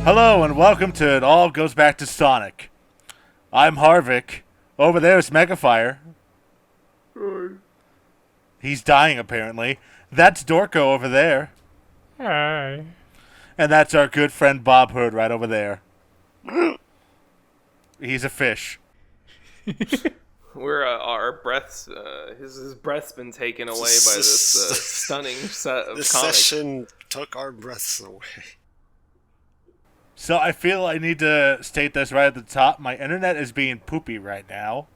Hello and welcome to It All Goes Back to Sonic. I'm Harvek. Over there is MegaFire. He's dying apparently. That's Dorko over there. Hi. And that's our good friend Bob Hood right over there. He's a fish. We're our breaths. His breath's been taken away by this stunning set of This comics. session took our breaths away. So I feel I need to state this right at the top. My internet is being poopy right now.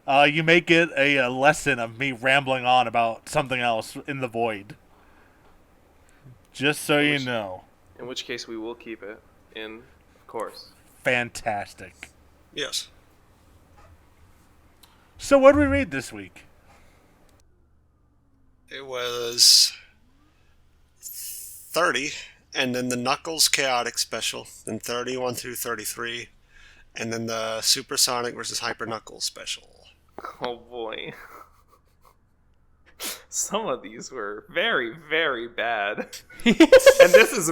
You may get a lesson of me rambling on about something else in the void. Just so you know. In which case, we will keep it in, of course. Fantastic. Yes. So what did we read this week? It was 30, and then the Knuckles Chaotix special, then 31 through 33, and then the Supersonic versus Hyper Knuckles special. Oh boy. Some of these were very, very bad. and this is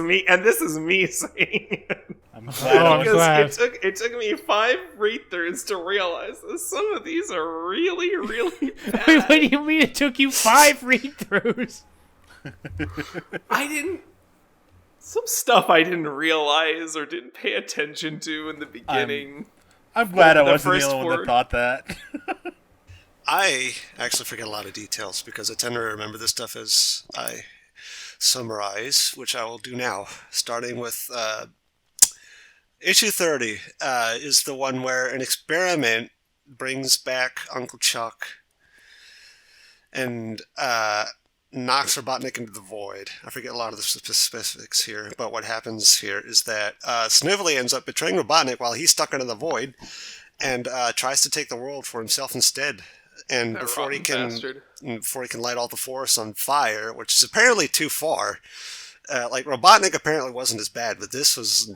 me saying it. I'm glad I I'm was- glad. Because it took me 5 read-throughs to realize that some of these are really, really bad. Wait, what do you mean it took you 5 read-throughs? Some stuff I didn't realize or didn't pay attention to in the beginning. I'm glad I The wasn't the first only one that word. thought that. I actually forget a lot of details because I tend to remember this stuff as I summarize, which I will do now, starting with issue 30 is the one where an experiment brings back Uncle Chuck and knocks Robotnik into the void. I forget a lot of the specifics here, but what happens here is that Snively ends up betraying Robotnik while he's stuck into the void and tries to take the world for himself instead. And That before he rotten can bastard. light all the forests on fire, which is apparently too far. Like Robotnik apparently wasn't as bad, but this was.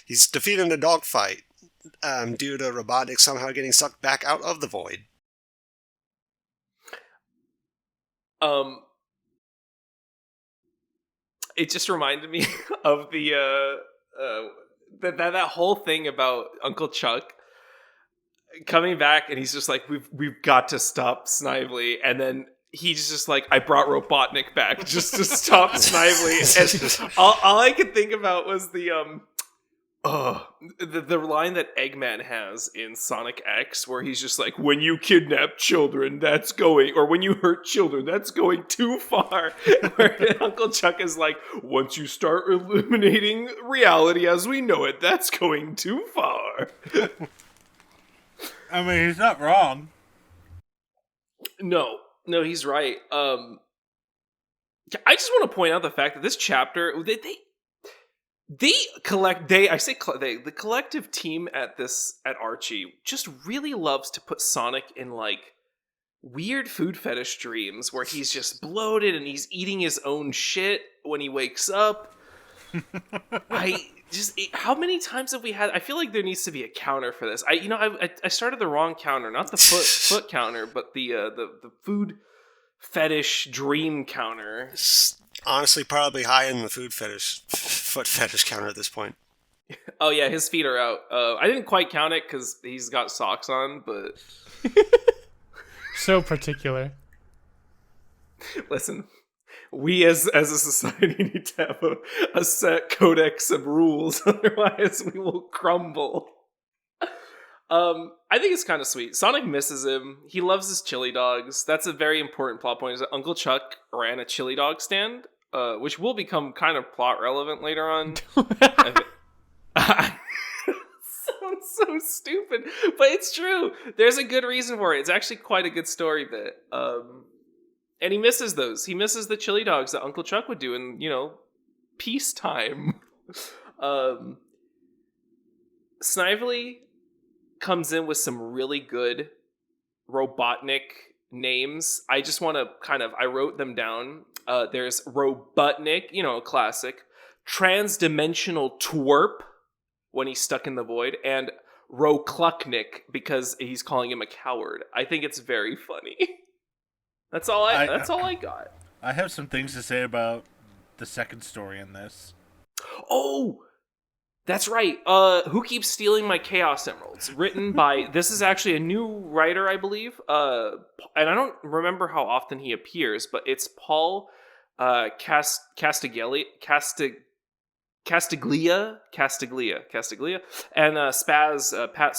He's defeated in a dogfight due to Robotnik somehow getting sucked back out of the void. It just reminded me of the that whole thing about Uncle Chuck coming back, and he's just like, we've got to stop Snively, and then he's just like, I brought Robotnik back just to stop Snively, and all I could think about was the line that Eggman has in Sonic X, where he's just like, when you kidnap children, that's going, or when you hurt children, that's going too far. Where Uncle Chuck is like, once you start eliminating reality as we know it, that's going too far. I mean, he's not wrong. No, he's right. I just want to point out the fact that this chapter, the collective team at Archie just really loves to put Sonic in like weird food fetish dreams where he's just bloated and he's eating his own shit when he wakes up. How many times have we had? I feel like there needs to be a counter for this. I started the wrong counter, not the foot counter, but the food fetish dream counter. It's honestly probably high in the foot fetish counter at this point. Oh yeah, his feet are out. I didn't quite count it because he's got socks on, but So particular. listen, we as a society need to have a set codex of rules, otherwise we will crumble. I think it's kind of sweet. Sonic misses him. He loves his chili dogs. That's a very important plot point, is that Uncle Chuck ran a chili dog stand, which will become kind of plot relevant later on. Sounds so stupid, but it's true. There's a good reason for it. It's actually quite a good story bit. And he misses those. He misses the chili dogs that Uncle Chuck would do in, peacetime. Snively comes in with some really good Robotnik names. I just want to I wrote them down. There's Robotnik, a classic. Transdimensional Twerp, when he's stuck in the void, and Roklucknik, because he's calling him a coward. I think it's very funny. That's all I got. I have some things to say about the second story in this. Oh, That's right. Who Keeps Stealing My Chaos Emeralds? Written by, this is actually a new writer, I believe. And I don't remember how often he appears, but it's Paul Castiglia, and Pat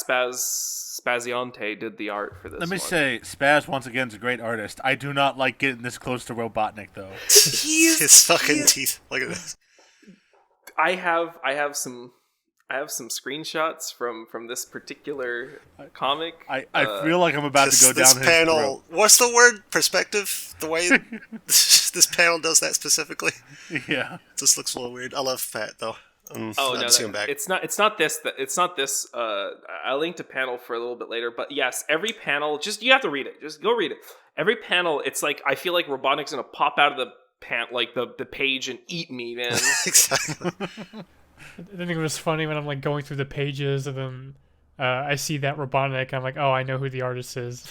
Spaziante did the art for this. Let me say, Spaz once again is a great artist. I do not like getting this close to Robotnik though. His fucking teeth. Look at this. I have some screenshots from this particular comic. I feel like I'm about to go down this his panel. throat. What's the word? Perspective. The way this panel does that specifically. Yeah. This looks a little weird. I love Pat though. No, back. it's not this. I'll link to panel for a little bit later. But yes, every panel, you have to read it. Just go read it. Every panel, it's like I feel like Robotnik's gonna pop out of the the page and eat me, man. Exactly. I think it was funny when I'm like going through the pages and then I see that Robotnik and I'm like, oh, I know who the artist is.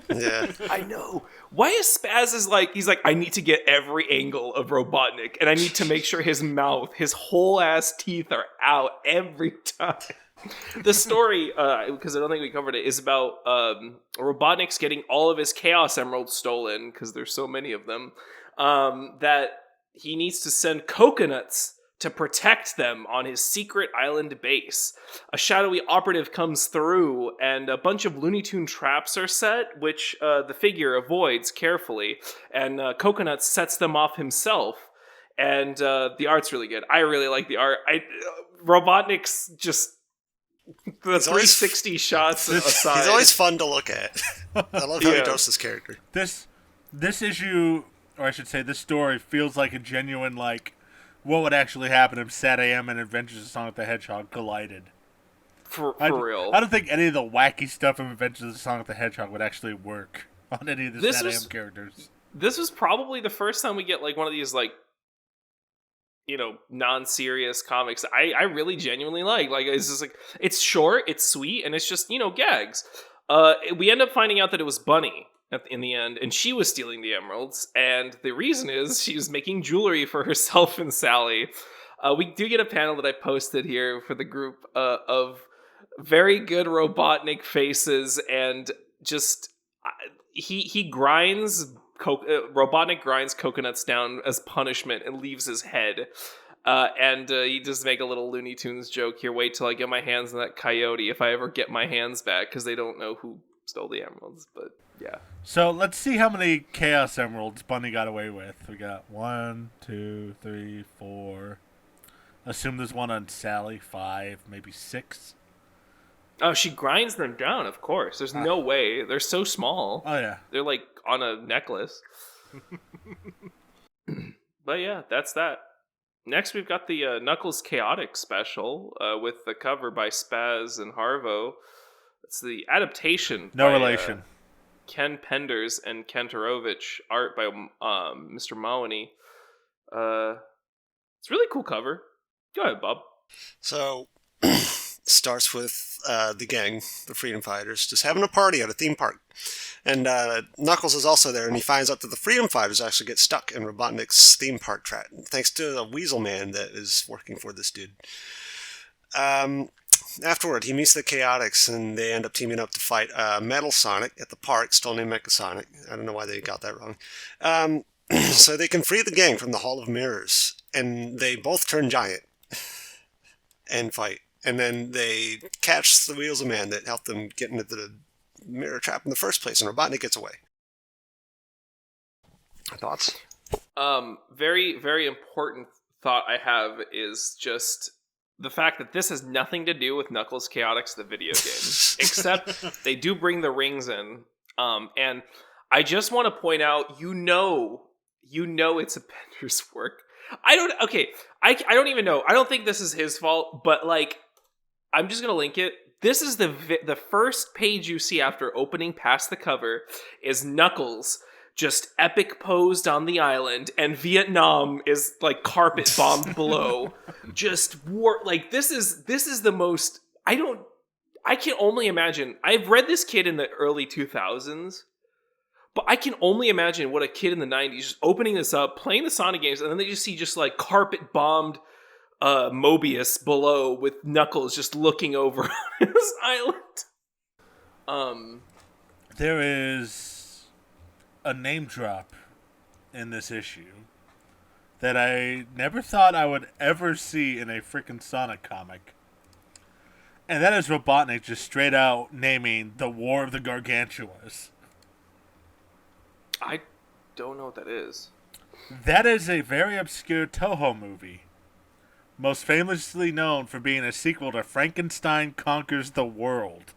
Yeah. I know. Why is Spaz he's like, I need to get every angle of Robotnik and I need to make sure his mouth, his whole ass teeth are out every time. The story, because I don't think we covered it, is about Robotnik's getting all of his Chaos Emeralds stolen because there's so many of them. That he needs to send coconuts to protect them on his secret island base. A shadowy operative comes through, and a bunch of Looney Tune traps are set, which the figure avoids carefully, and Coconuts sets them off himself. And the art's really good. I really like the art. Robotnik's just... The 360 shots aside. He's always fun to look at. I love how he draws this character. This issue... Or I should say, this story feels like a genuine, like, what would actually happen if Sad AM and Adventures of Sonic the Hedgehog collided. For real. I don't think any of the wacky stuff from Adventures of Sonic the Hedgehog would actually work on any of the Sad AM characters. This was probably the first time we get, like, one of these, like, non-serious comics I really genuinely like. Like, it's just like, it's short, it's sweet, and it's just, gags. We end up finding out that it was Bunny in the end, and she was stealing the emeralds, and the reason is she was making jewelry for herself and Sally. We do get a panel that I posted here for the group of very good Robotnik faces, and just he grinds Robotnik grinds coconuts down as punishment and leaves his head. And he just make a little Looney Tunes joke here. Wait till I get my hands on that coyote if I ever get my hands back, because they don't know who stole the emeralds. But yeah. So let's see how many Chaos Emeralds Bunny got away with. We got 1, 2, 3, 4. Assume there's one on Sally. 5, maybe 6. Oh, she grinds them down, of course. There's no way. They're so small. Oh, yeah. They're like on a necklace. But yeah, that's that. Next, we've got the Knuckles Chaotix special with the cover by Spaz and Harvo. It's the adaptation. No by, relation. Ken Penders and Kenterovich. Art by Mr. Mahoney. It's a really cool cover. Go ahead, Bob. So, starts with the gang, the Freedom Fighters, just having a party at a theme park. And Knuckles is also there, and he finds out that the Freedom Fighters actually get stuck in Robotnik's theme park trap, thanks to a weasel man that is working for this dude. Afterward, he meets the Chaotix, and they end up teaming up to fight Metal Sonic at the park, still named Mecha Sonic. I don't know why they got that wrong. So they can free the gang from the Hall of Mirrors, and they both turn giant and fight. And then they catch the Weasel Man that helped them get into the mirror trap in the first place, and Robotnik gets away. Thoughts? Very, very important thought I have is just the fact that this has nothing to do with Knuckles Chaotix, the video game, except they do bring the rings in. And I just want to point out, you know it's a Pender's work. I don't even know. I don't think this is his fault, but like, I'm just gonna link it. This is the first page you see after opening past the cover is Knuckles just epic posed on the island, and Vietnam is like carpet bombed below. Just war. Like this is the most. I can only imagine. I've read this kid in the early 2000s, but I can only imagine what a kid in the 90s just opening this up, playing the Sonic games, and then they just see just like carpet bombed Mobius below with Knuckles just looking over his island. There is a name drop in this issue that I never thought I would ever see in a freaking Sonic comic. And that is Robotnik just straight out naming the War of the Gargantuas. I don't know what that is. That is a very obscure Toho movie, most famously known for being a sequel to Frankenstein Conquers the World.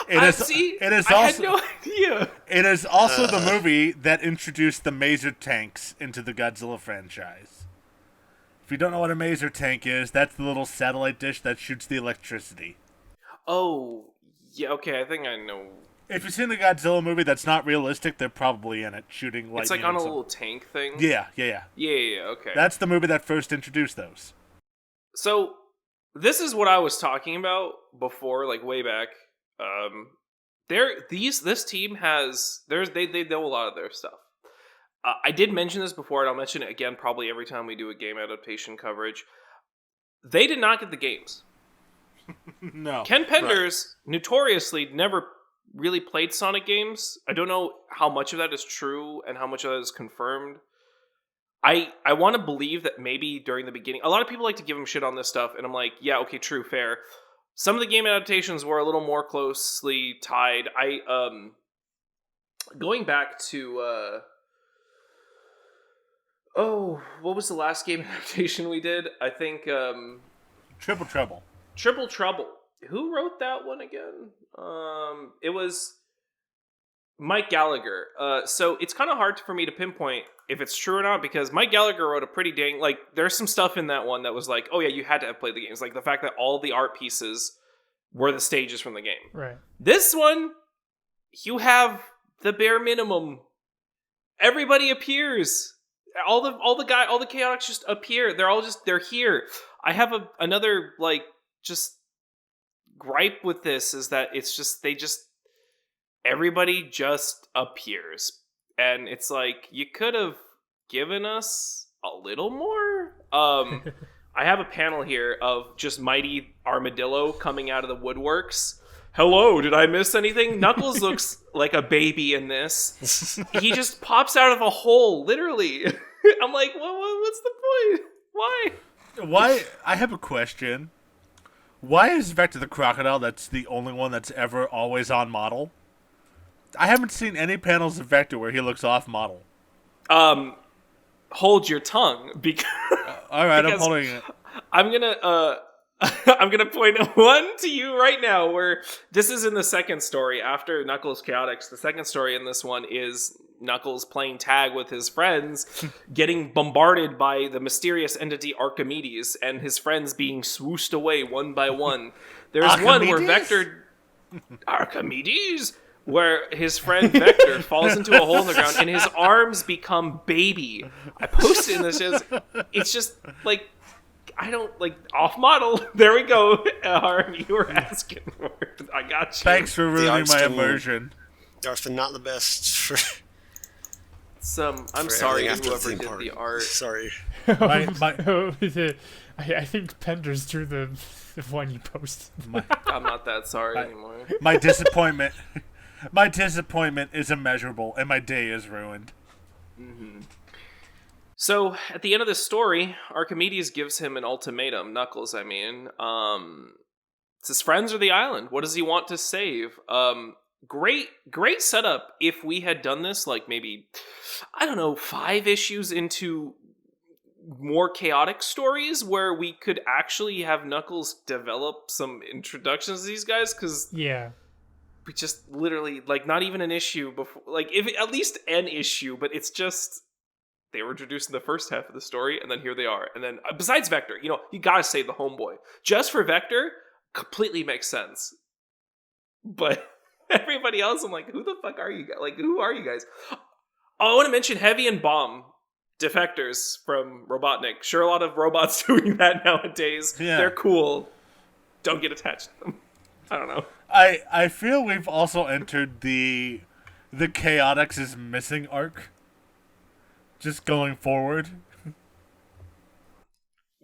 I had no idea. It is also the movie that introduced the Maser tanks into the Godzilla franchise. If you don't know what a Maser tank is, that's the little satellite dish that shoots the electricity. Oh, yeah, okay, I think I know. If you've seen the Godzilla movie that's not realistic, they're probably in it, shooting lightning. It's like on a little tank thing? Yeah, okay. That's the movie that first introduced those. So, this is what I was talking about before, like way back. This team has they know a lot of their stuff. I did mention this before, and I'll mention it again probably every time we do a game adaptation coverage. They did not get the games. No. Ken Penders notoriously never really played Sonic games. I don't know how much of that is true and how much of that is confirmed. I want to believe that maybe during the beginning, a lot of people like to give him shit on this stuff, and I'm like, yeah, okay, true, fair. Some of the game adaptations were a little more closely tied. Going back to what was the last game adaptation we did? I think Triple Trouble. Triple Trouble. Who wrote that one again? It was Mike Gallagher. So it's kind of hard for me to pinpoint if it's true or not, because Mike Gallagher wrote a pretty dang, like, there's some stuff in that one that was like, oh yeah, you had to have played the games. Like the fact that all the art pieces were the stages from the game. Right. This one, you have the bare minimum. Everybody appears. All the Chaotix just appear. They're here. I have another, like, just gripe with this is that it's just, everybody just appears. And it's like, you could have given us a little more. I have a panel here of just Mighty Armadillo coming out of the woodworks. Hello, did I miss anything? Knuckles looks like a baby in this. He just pops out of a hole, literally. I'm like, what's the point? Why? I have a question. Why is Vector the Crocodile that's the only one that's ever always on model? I haven't seen any panels of Vector where he looks off model. Hold your tongue, because all right, I'm holding it. I'm gonna point one to you right now. Where this is in the second story after Knuckles Chaotix. The second story in this one is Knuckles playing tag with his friends, getting bombarded by the mysterious entity Archimedes, and his friends being swooshed away one by one. There's one where Vector Archimedes. Where his friend Vector falls into a hole in the ground and his arms become baby. I posted in this. It's just like, I don't like off model. There we go. Harm, you were asking for it. I got you. Thanks for ruining my immersion. Art's been not the best for. I'm sorry to whoever did the art. Sorry. I think Penders drew the one you posted. I'm not that sorry anymore. My disappointment. My disappointment is immeasurable, and my day is ruined. Mm-hmm. So, at the end of this story, Archimedes gives him an ultimatum. Knuckles, I mean. It's his friends or the island. What does he want to save? Great setup if we had done this, like, maybe, I don't know, 5 issues into more chaotic stories where we could actually have Knuckles develop some introductions to these guys, because... Yeah. We just literally, like, not even an issue before, like, if at least an issue, but it's just, they were introduced in the first half of the story, and then here they are. And then, besides Vector, you gotta save the homeboy. Just for Vector, completely makes sense. But everybody else, I'm like, who the fuck are you guys? Like, who are you guys? Oh, I want to mention Heavy and Bomb, defectors from Robotnik. Sure, a lot of robots doing that nowadays. Yeah. They're cool. Don't get attached to them. I don't know. I feel we've also entered the Chaotix is missing arc. Just going forward.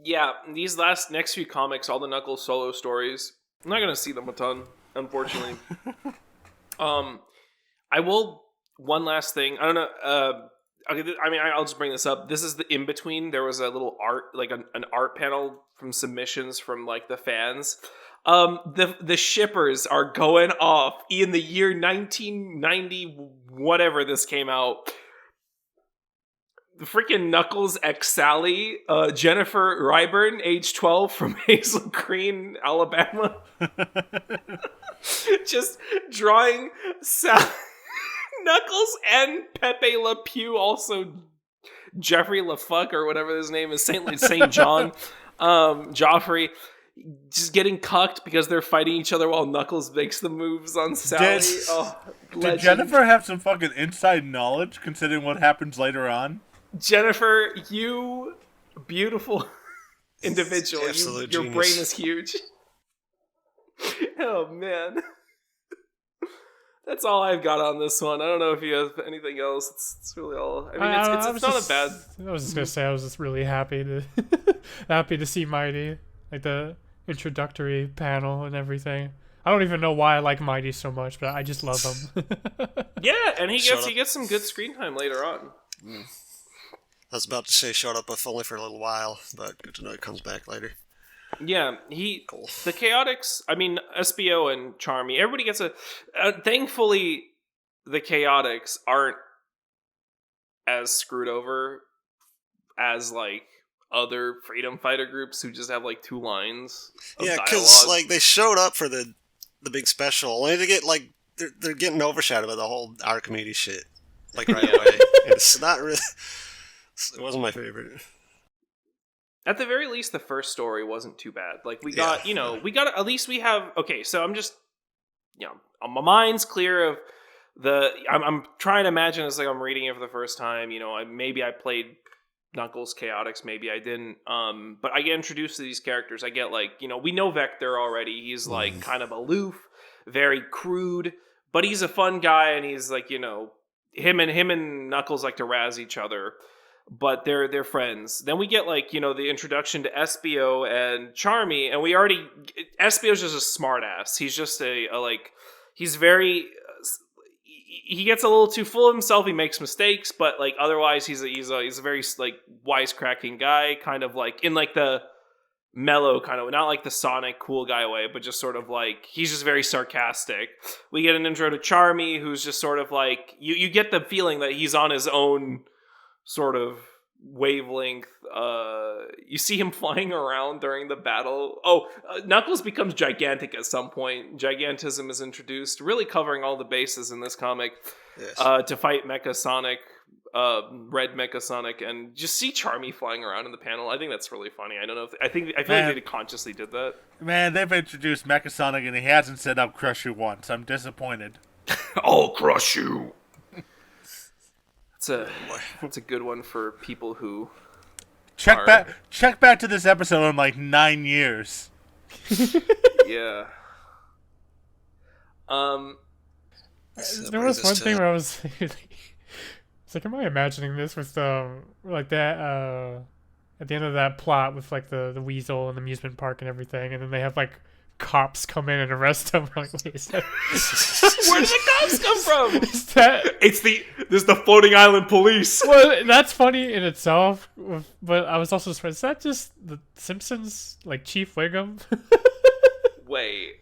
Yeah, these next few comics, all the Knuckles solo stories, I'm not gonna see them a ton, unfortunately. I will. One last thing. I don't know. Okay, I mean, I'll just bring this up. This is the in between. There was a little art, like an art panel from submissions from like the fans. The shippers are going off in the year 1990, whatever this came out. The freaking Knuckles X Sally, Jennifer Ryburn, age 12, from Hazel Green, Alabama, just drawing Knuckles and Pepe Le Pew, also Jeffrey LaFuck or whatever his name is, Saint John, Joffrey, just getting cucked because they're fighting each other while Knuckles makes the moves on Sally. Did Jennifer have some fucking inside knowledge considering what happens later on? Jennifer, you beautiful individual. Your brain is huge. Oh, man. That's all I've got on this one. I don't know if you have anything else. It's really all. I mean, it's not a bad. I was just gonna say I was just really happy to see Mighty, like the introductory panel and everything. I don't even know why I like Mighty so much, but I just love him. Yeah, and he gets some good screen time later on. I was about to say showed up if only for a little while, but good to know he comes back later. Yeah, Cool. The Chaotix, I mean, SBO and Charmy, everybody gets thankfully, the Chaotix aren't as screwed over as, like, other freedom fighter groups who just have, like, 2 lines of Yeah, dialogue. because, like, they showed up for the big special, only to get, like, they're getting overshadowed by the whole Archimedes shit, like, right away. And it's not really... It wasn't my favorite. At the very least, the first story wasn't too bad. Like, we got, at least we have, okay, so I'm just, my mind's clear of I'm trying to imagine it's like I'm reading it for the first time, maybe I played Knuckles Chaotix, maybe I didn't, but I get introduced to these characters. I get, like, we know Vector already. He's, like, kind of aloof, very crude, but he's a fun guy, and he's, like, him and Knuckles like to razz each other. But they're friends. Then we get, like, the introduction to SBO and Charmy, and SBO's just a smart ass. He's just he's very, he gets a little too full of himself. He makes mistakes, but, like, otherwise he's a very, like, wisecracking guy, kind of like in, like, the mellow kind of, not like the Sonic cool guy way, but just sort of like, he's just very sarcastic. We get an intro to Charmy, who's just sort of like, you get the feeling that he's on his own sort of wavelength. You see him flying around during the battle. Knuckles becomes gigantic at some point. Gigantism is introduced, really covering all the bases in this comic. Yes. To fight Mecha Sonic, Red Mecha Sonic, and just see Charmy flying around in the panel. I think that's really funny. I don't know if I feel like they consciously did that. Man, they've introduced Mecha Sonic and he hasn't set up Crush You once. I'm disappointed. I'll crush you. It's a good one for people who check back to this episode in like 9 years. Yeah. There was one thing where I was it's like, am I imagining this with like that at the end of that plot with, like, the weasel and the amusement park and everything, and then they have, like, cops come in and arrest him. Like, wait, is that... Where did the cops come from? Is that... There's the floating island police. Well, that's funny in itself, but I was also surprised. Is that just the Simpsons, like, Chief Wiggum? Wait.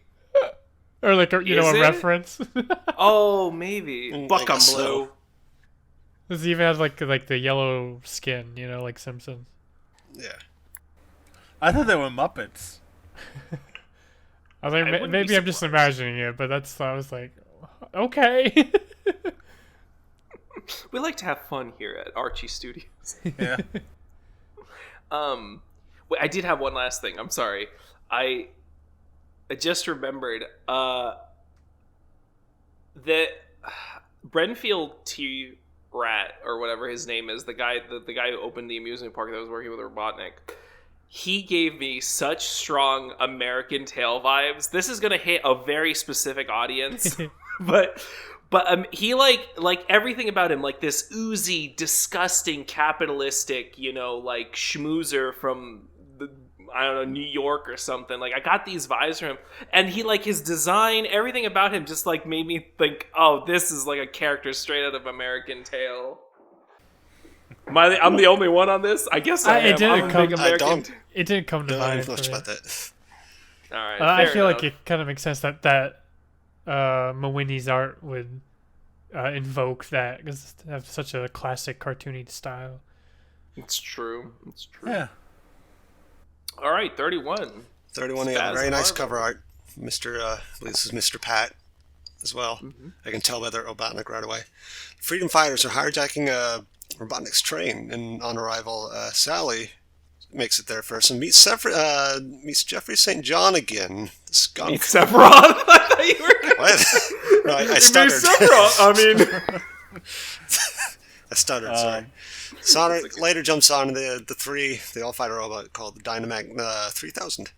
Or, like, a reference? Oh, maybe. Buck 'em Blue. Does he even have, like the yellow skin, like Simpsons? Yeah. I thought they were Muppets. I was like, maybe I'm just imagining it, but I was like, okay. We like to have fun here at Archie Studios. Yeah. Wait, I did have one last thing. I'm sorry. I just remembered that Brenfield T. Rat, or whatever his name is, the guy who opened the amusement park that was working with Robotnik, he gave me such strong American Tail vibes. This is gonna hit a very specific audience, but he like everything about him, like this oozy, disgusting, capitalistic, like schmoozer from I don't know, New York or something. Like, I got these vibes from him. And he, like, his design, everything about him just, like, made me think, oh, this is, like, a character straight out of American Tail. I'm the only one on this? I guess I am. It didn't come to mind. Much about that. All right, I feel like it kind of makes sense that Mawini's art would invoke that, because they have such a classic cartoony style. It's true. Yeah. All right, 31. 31, yeah, very nice cover art. I believe this is Mr. Pat as well. Mm-hmm. I can tell by the Robotnik right away. Freedom fighters are hijacking Robotnik's train, and on arrival, Sally makes it there first and meets Jeffrey St. John again. The skunk. Meets Sephiroth? I thought you were gonna... What? No, I stuttered. I stuttered, sorry. Sonic later jumps on the all-fighter robot called the Dynamac 3000.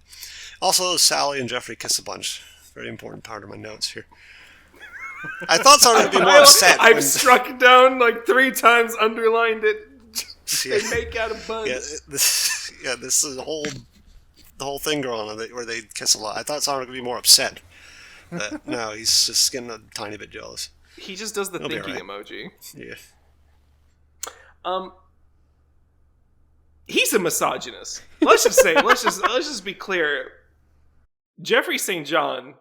Also, Sally and Jeffrey kiss a bunch. Very important part of my notes here. I thought Sonic would be more upset. I've struck down like 3 times, underlined it. They make out a bunch. Yeah, this is the whole thing going on where they kiss a lot. I thought Sonic would be more upset. But no, he's just getting a tiny bit jealous. He just does the thinking emoji. Yeah. He's a misogynist. Let's just be clear. Jeffrey St. John,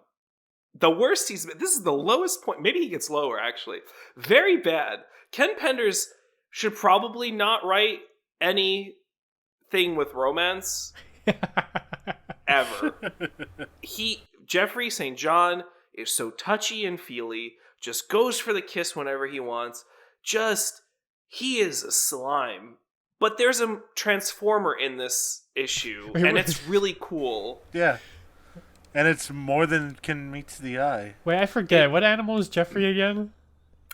the worst he's been. This is the lowest point. Maybe he gets lower, actually. Very bad. Ken Penders should probably not write anything with romance ever. Jeffrey St. John is so touchy and feely, just goes for the kiss whenever he wants. He is a slime. But there's a transformer in this issue, and it's really cool. Yeah. And it's more than can meet the eye. Wait, I forget. What animal is Jeffrey again?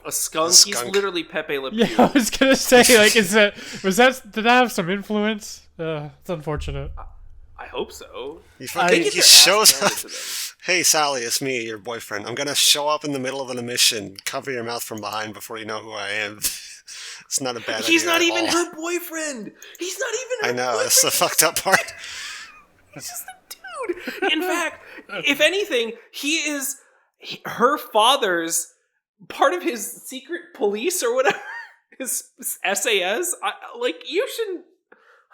A skunk? He's literally Pepe Le Pew. Yeah, I was gonna say, like, did that have some influence? It's unfortunate. I hope so. He shows up. Hey, Sally, it's me, your boyfriend. I'm gonna show up in the middle of an emission, cover your mouth from behind before you know who I am. It's not a bad idea. He's not even her boyfriend. He's not even her boyfriend. I know, that's the fucked up part. He's just a dude. In fact, if anything, he is her father's part of his secret police or whatever. His SAS.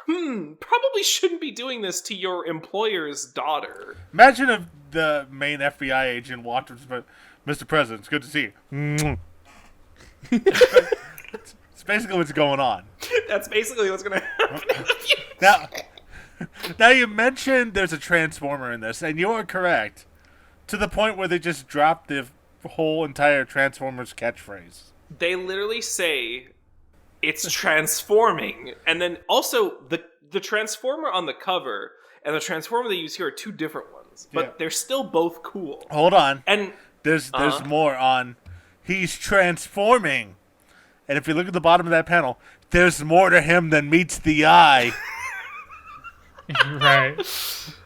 You probably shouldn't be doing this to your employer's daughter. Imagine if the main FBI agent walked up to Mr. President, it's good to see you. It's basically what's going on. That's basically what's going to happen in the future. Now you mentioned there's a transformer in this, and you are correct. To the point where they just dropped the whole entire Transformers catchphrase. They literally say it's transforming, and then also the transformer on the cover and the transformer they use here are 2 different ones, but they're still both cool. Hold on, and there's more on. He's transforming, and if you look at the bottom of that panel, there's more to him than meets the eye. Right. That's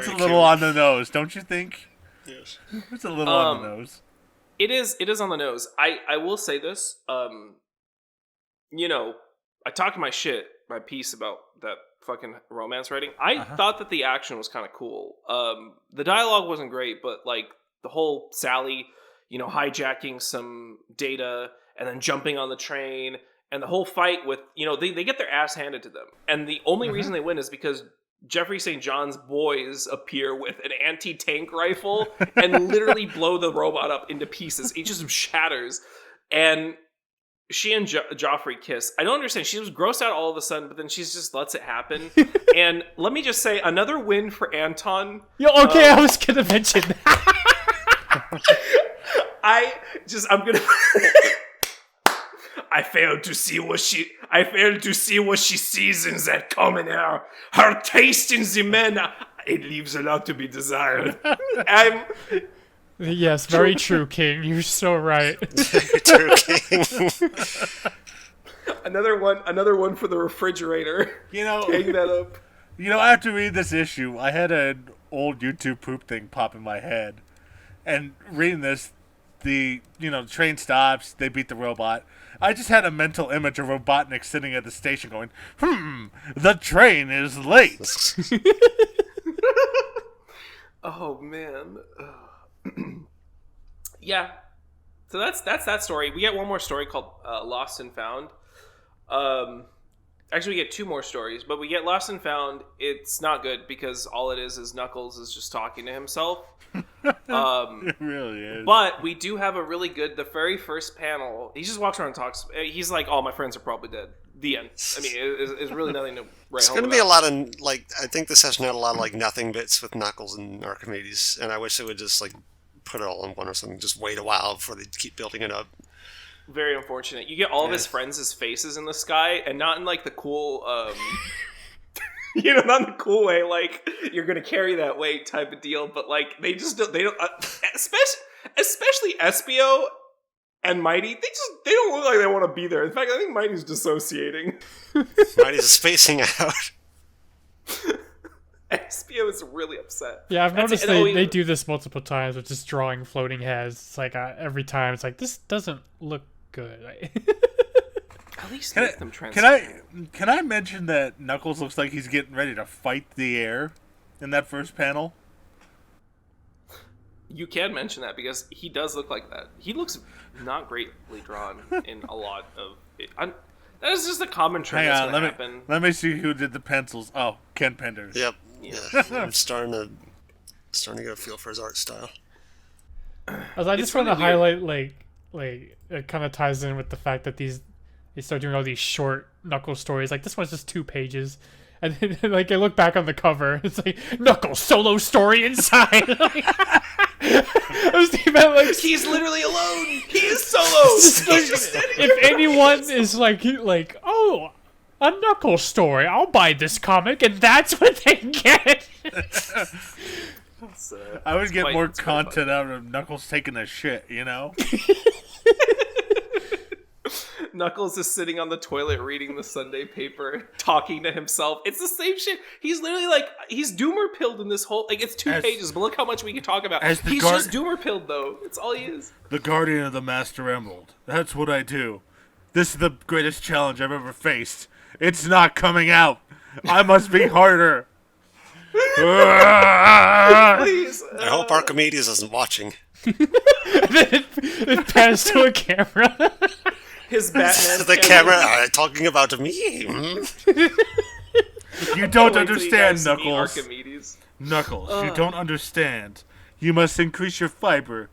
a little on the nose, don't you think? Yes. It's a little on the nose. It is on the nose. I will say this. I talked my piece about that fucking romance writing. I thought that the action was kind of cool. The dialogue wasn't great, but like the whole Sally, hijacking some data and then jumping on the train, and the whole fight with, they get their ass handed to them. And the only reason they win is because Jeffrey St. John's boys appear with an anti-tank rifle and literally blow the robot up into pieces. It just shatters. And she and Joffrey kiss. I don't understand. She was grossed out all of a sudden, but then she just lets it happen. And let me just say, another win for Anton. I was going to mention that. I'm going to... I failed to see what she sees in that common air. Her taste in the men, it leaves a lot to be desired. Yes, very true, King. You're so right. Very true, King. Another one for the refrigerator. Hang that up. After reading this issue, I had an old YouTube poop thing pop in my head, and reading this, the train stops, they beat the robot. I just had a mental image of Robotnik sitting at the station going, the train is late. Oh man. Yeah. So that's that story. We get one more story called Lost and Found. Actually, we get two more stories, but we get Lost and Found. It's not good because all it is Knuckles is just talking to himself. It really is. But we do have a really good, the very first panel, he just walks around and talks. He's like, all my friends are probably dead. The end. I mean, it's really nothing to write home It's going to be a lot of, like, I think this session had a lot of, like, nothing bits with Knuckles and Archimedes, and I wish they would just, like, put it all in one or something, just wait a while before they keep building it up. Very unfortunate. You get all of his friends' faces in the sky, and not in, like, the cool, not in the cool way, like, you're gonna carry that weight type of deal, but, like, they don't, especially Espio and Mighty, they don't look like they want to be there. In fact, I think Mighty's dissociating. Mighty's spacing out. Espio is really upset. Yeah, I've noticed they do this multiple times with just drawing floating heads. It's like every time, it's like, this doesn't look good. At least make them transparent. Can I mention that Knuckles looks like he's getting ready to fight the air in that first panel? You can mention that because he does look like that. He looks not greatly drawn in a lot of it. That is just a common trend that's going to happen. Let me see who did the pencils. Oh, Ken Penders. Yep. Yeah. I'm starting to get a feel for his art style. I just want to highlight, like it kind of ties in with the fact that they start doing all these short Knuckles stories. Like, this one's just 2 pages. And then, like, I look back on the cover, it's like, Knuckles solo story inside. I was thinking about, like, he's literally alone. He is solo. If anyone is like, oh, a Knuckles story, I'll buy this comic, and that's what they get. I would get more content out of Knuckles taking a shit, Knuckles is sitting on the toilet reading the Sunday paper, talking to himself. It's the same shit. He's literally like, he's doomer pilled in this whole, like, it's 2 pages, but look how much we can talk about. He's just doomer pilled, though. It's all he is. The Guardian of the Master Emerald. That's what I do. This is the greatest challenge I've ever faced. It's not coming out. I must be harder. Please. I hope Archimedes isn't watching. It pans to a camera. His Batman. The camera talking about me. You don't understand, Knuckles. Archimedes. Knuckles, you don't understand. You must increase your fiber.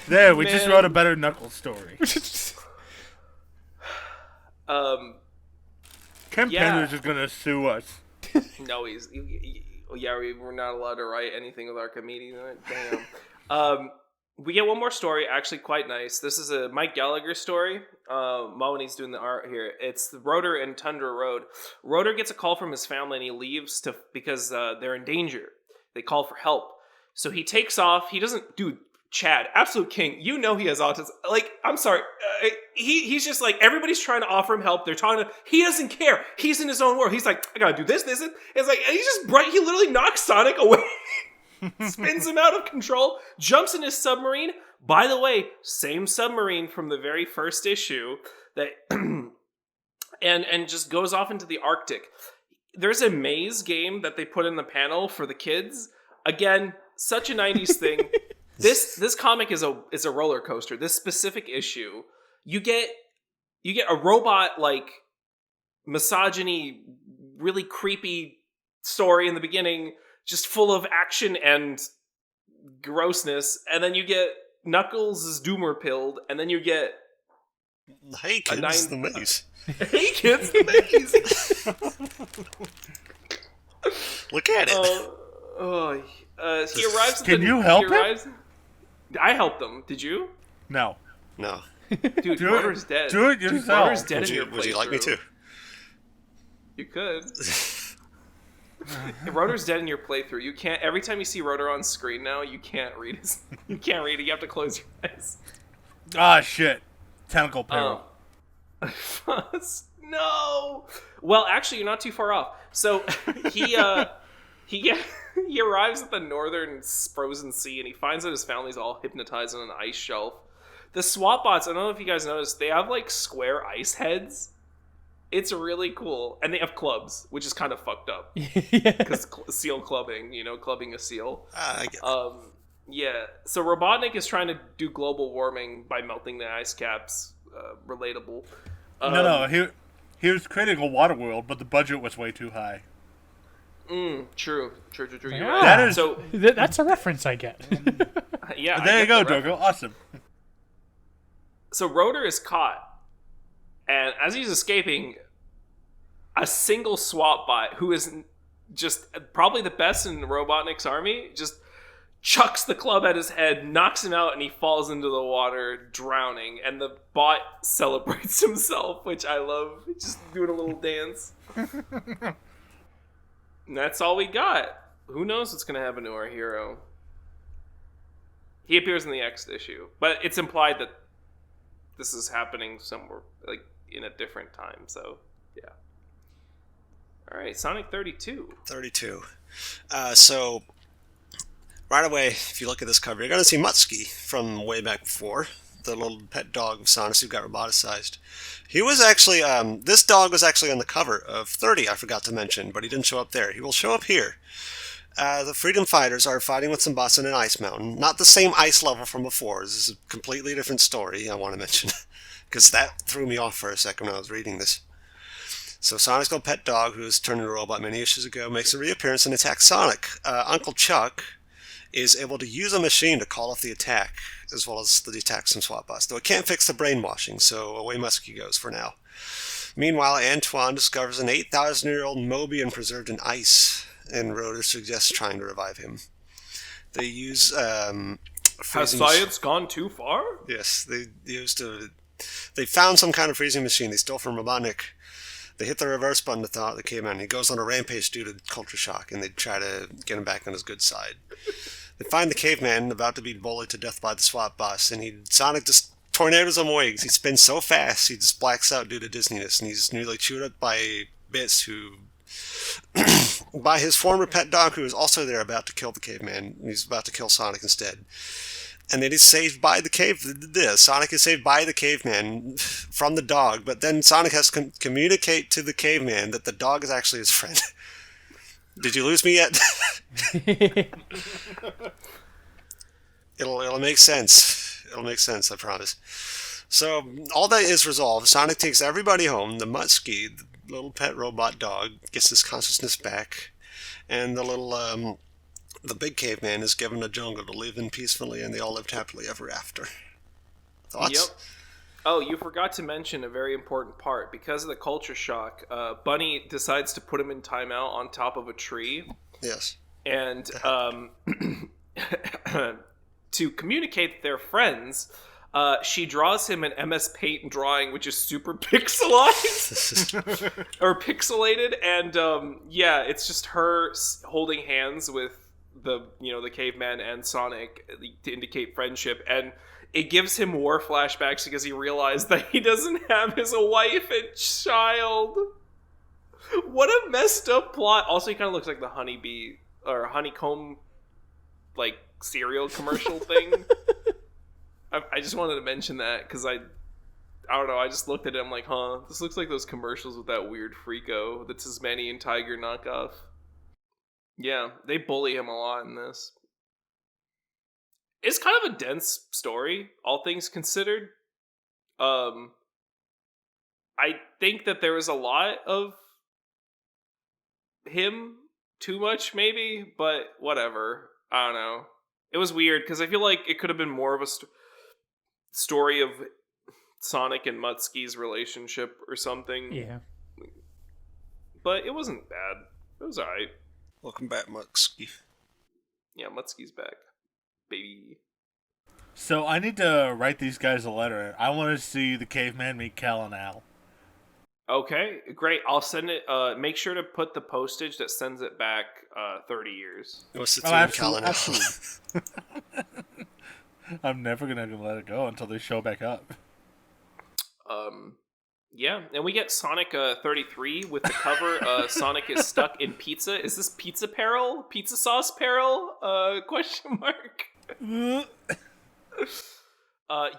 There, we just wrote a better Knuckles story. Ken Penders is gonna sue us. No, we're not allowed to write anything with Archimedes in it. Damn. We get one more story, actually quite nice. This is a Mike Gallagher story. Mahoney's doing the art here. It's the Rotor and Tundra Road. Rotor gets a call from his family and he leaves because they're in danger. They call for help. So he takes off. He doesn't... Dude, Chad, absolute king. You know he has autism. Like, I'm sorry. He's just like, everybody's trying to offer him help. They're trying to... He doesn't care. He's in his own world. He's like, I gotta do this. And it's like, and he's just bright. He literally knocks Sonic away. Spins him out of control. Jumps in his submarine. By the way, same submarine from the very first issue. That and just goes off into the Arctic. There's a maze game that they put in the panel for the kids. Again, such a 90s thing. This comic is a roller coaster. This specific issue, you get a robot, like, misogyny, really creepy story in the beginning, just full of action and grossness, and then you get Knuckles is doomer pilled, and then you get Hey kids, the maze. Hey kids, the maze. Look at it. He arrives. Can you help him? I helped them. Did you? No. Dude, Rotor's dead. Do it yourself. Rotor's dead in your playthrough. Would you like me to? You could. Rotor's dead in your playthrough. You can't. Every time you see Rotor on screen now, you can't read it. You can't read it. You have to close your eyes. Ah, shit. Tentacle peril. No. Well, actually, you're not too far off. So he He arrives at the northern frozen sea, and he finds that his family's all hypnotized on an ice shelf. The SWAT bots, I don't know if you guys noticed, they have like square ice heads. It's really cool. And they have clubs, which is kind of fucked up. Because seal clubbing, clubbing a seal. I get it. Yeah. So Robotnik is trying to do global warming by melting the ice caps. Relatable. No. He was creating a water world, but the budget was way too high. True. You're Yeah. right. That's a reference I get. Yeah. There you go, Jogo. Awesome. So Rotor is caught. And as he's escaping, a single SWAT bot, who is just probably the best in Robotnik's army, just chucks the club at his head, knocks him out, and he falls into the water, drowning. And the bot celebrates himself, which I love. Just doing a little dance. And that's all we got. Who knows what's going to happen to our hero? He appears in the X issue, but it's implied that this is happening somewhere, like, in a different time, so, yeah. Alright, Sonic 32. 32. So, right away, if you look at this cover, you're going to see Mutsky from way back before, the little pet dog of Sonic who got roboticized. He was actually, this dog was actually on the cover of 30, I forgot to mention, but he didn't show up there. He will show up here. The Freedom Fighters are fighting with some boss in an ice mountain. Not the same ice level from before. This is a completely different story, I want to mention. Because that threw me off for a second when I was reading this. So Sonic's little pet dog, who was turned into a robot many issues ago, makes a reappearance and attacks Sonic. Uncle Chuck is able to use a machine to call off the attack, as well as the attacks from SWAT bots. Though it can't fix the brainwashing, so away Muskie goes for now. Meanwhile, Antoine discovers an 8,000-year-old Mobian preserved in ice, and Rotor suggests trying to revive him. They use... Has science gone too far? Yes, they found some kind of freezing machine they stole from Robotnik. They hit the reverse button to thaw out the Caveman. He goes on a rampage due to culture shock, and they try to get him back on his good side. They find the Caveman about to be bullied to death by the SWAT boss, and Sonic just tornadoes him away. He spins so fast, he just blacks out due to dizziness, and he's nearly chewed up by Bits, who... by his former pet dog, who is also there about to kill the Caveman. He's about to kill Sonic instead. And then he's saved by the Sonic is saved by the Caveman from the dog, but then Sonic has to communicate to the Caveman that the dog is actually his friend. Did you lose me yet? It'll make sense. It'll make sense, I promise. So, all that is resolved. Sonic takes everybody home. The Mutsky, the little pet robot dog, gets his consciousness back. And the big Caveman is given a jungle to live in peacefully, and they all lived happily ever after. Thoughts? Yep. Oh, you forgot to mention a very important part. Because of the culture shock, Bunny decides to put him in timeout on top of a tree. Yes. And to communicate with their friends, she draws him an MS Paint drawing, which is super pixelized or pixelated, and yeah, it's just her holding hands with the Caveman and Sonic to indicate friendship, and it gives him war flashbacks because he realized that he doesn't have his wife and child. What a messed up plot. Also, he kind of looks like the honeybee or honeycomb like cereal commercial thing. I just wanted to mention that because I don't know, I just looked at it, I'm like, this looks like those commercials with that weird Freako, the Tasmanian tiger knockoff. Yeah, they bully him a lot in this. It's kind of a dense story, all things considered. I think that there was a lot of him, too much maybe, but whatever. I don't know. It was weird because I feel like it could have been more of a story of Sonic and Mutsky's relationship or something. Yeah. But it wasn't bad. It was alright. Welcome back, Mutsky. Yeah, Mutsky's back. Baby. So I need to write these guys a letter. I want to see the Caveman meet Cal and Al. Okay, great. I'll send it. Make sure to put the postage that sends it back 30 years. What's the team, Cal and Al? I'm never gonna let it go until they show back up. Yeah, and we get Sonic 33 with the cover. Sonic is stuck in pizza. Is this pizza peril? Pizza sauce peril? Question mark.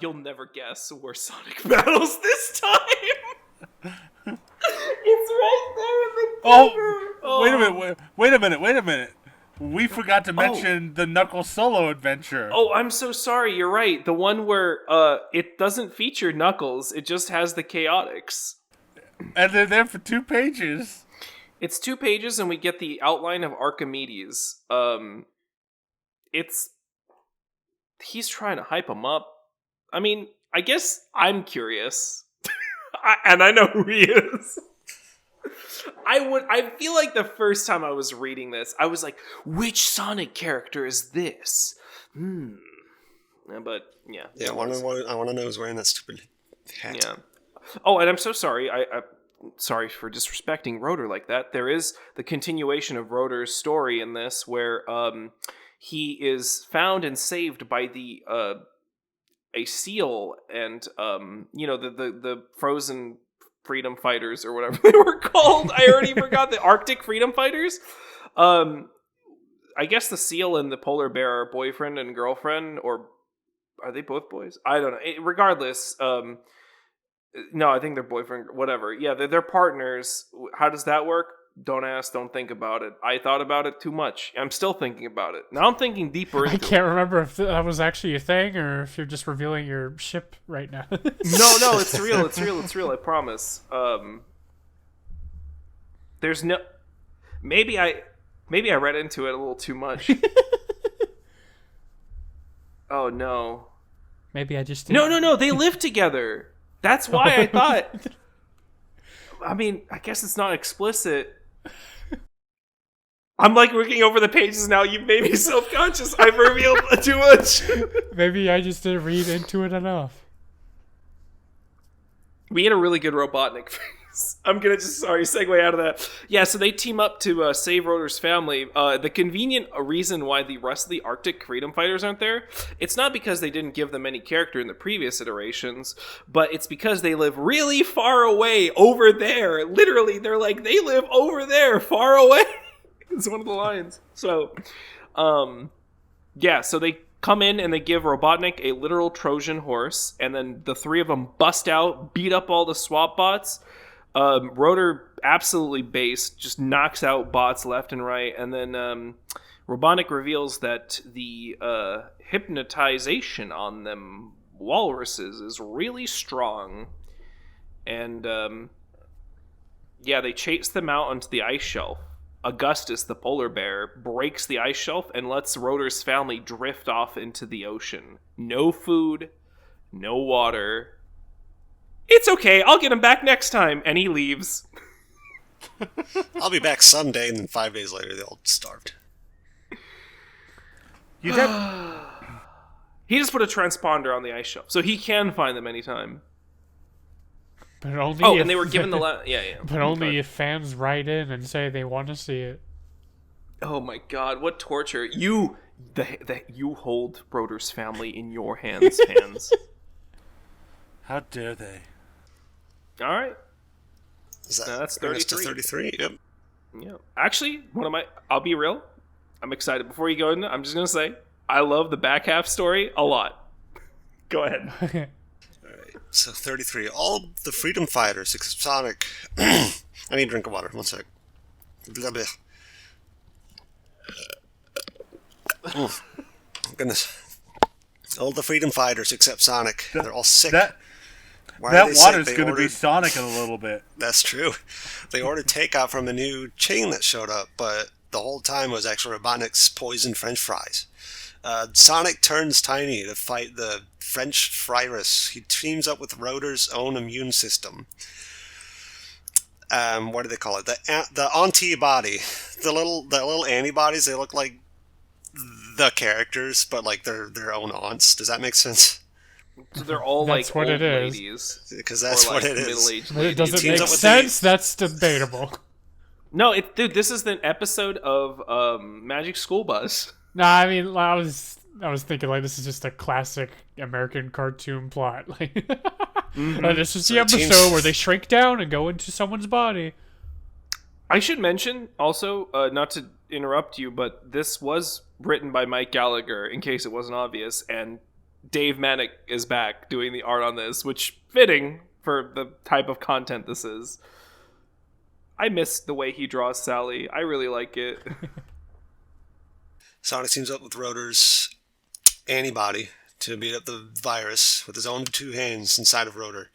You'll never guess where Sonic battles this time. It's right there in the cover. Wait a minute. We forgot to mention the Knuckles solo adventure. Oh, I'm so sorry. You're right. The one where it doesn't feature Knuckles. It just has the Chaotix. And they're there for 2 pages. It's 2 pages, and we get the outline of Archimedes. He's trying to hype him up. I mean, I guess I'm curious. And I know who he is. I feel like the first time I was reading this, I was like, which Sonic character is this? But yeah. Yeah, I want to know who's wearing that stupid hat. Yeah. Oh, and I'm so sorry. I'm sorry for disrespecting Rotor like that. There is the continuation of Rotor's story in this, where he is found and saved by a seal, and the frozen freedom fighters, or whatever they were called. I already forgot. The Arctic freedom fighters. I guess the seal and the polar bear are boyfriend and girlfriend, or are they both boys? I don't know. Regardless, no, I think they're boyfriend. Whatever. Yeah, they're partners. How does that work? Don't ask, don't think about it. I thought about it too much. I'm still thinking about it. Now I'm thinking deeper into I can't remember if that was actually a thing or if you're just revealing your ship right now. No, it's real, I promise. There's no... Maybe I read into it a little too much. Oh, no. Maybe I just didn't. No, they live together. That's why I thought... I mean, I guess it's not explicit. I'm like looking over the pages now. You made me self-conscious. I've revealed too much. Maybe I just didn't read into it enough. We had a really good Robotnik phase. I'm gonna just segue out of that. Yeah, so they team up to save Rotor's family. The convenient reason why the rest of the Arctic freedom fighters aren't there, it's not because they didn't give them any character in the previous iterations, but it's because they live really far away over there. Literally, they're like, they live over there, far away. It's one of the lines. So, so they come in and they give Robotnik a literal Trojan horse, and then the 3 of them bust out, beat up all the swap bots. Rotor, absolutely based, just knocks out bots left and right, and then Robotnik reveals that the hypnotization on them walruses is really strong, and they chase them out onto the ice shelf. Augustus, the polar bear, breaks the ice shelf and lets Rotor's family drift off into the ocean. No food, no water. It's okay, I'll get him back next time. And he leaves. I'll be back someday, and then 5 days later, they're all starved. He just put a transponder on the ice shelf, so he can find them anytime. But only and they were given the But only if fans write in and say they want to see it. Oh my god, what torture. You hold Rotor's family in your hands, fans. How dare they? Alright. That's 33. 33, yep. Yeah. Actually, I'll be real. I'm excited. Before you go in, I'm just going to say, I love the back half story a lot. Go ahead. Alright, so 33. All the freedom fighters, except Sonic... I need a drink of water. 1 sec. Blah, blah. Oh, goodness. All the freedom fighters except Sonic. They're all sick. That water's going to be Sonic in a little bit. That's true. They ordered takeout from a new chain that showed up, but the whole time was actually Robotnik's poisoned French fries. Sonic turns tiny to fight the French virus. He teams up with Rotor's own immune system. What do they call it? The antibody. The little antibodies. They look like the characters, but like they're their own aunts. Does that make sense? So they're all That's like what old it is. ladies. Because that's what it is. Middle-aged But it doesn't teams make up with sense. That's debatable. No, dude, this is an episode of Magic School Bus. Nah, I mean, I was thinking like this is just a classic American cartoon plot. Like, This is the episode where they shrink down and go into someone's body. I should mention also, not to interrupt you, but this was written by Mike Gallagher, in case it wasn't obvious, and Dave Manick is back doing the art on this, which fitting for the type of content this is. I miss the way he draws Sally. I really like it. Sonic teams up with Rotor's antibody to beat up the virus with his own 2 hands inside of Rotor.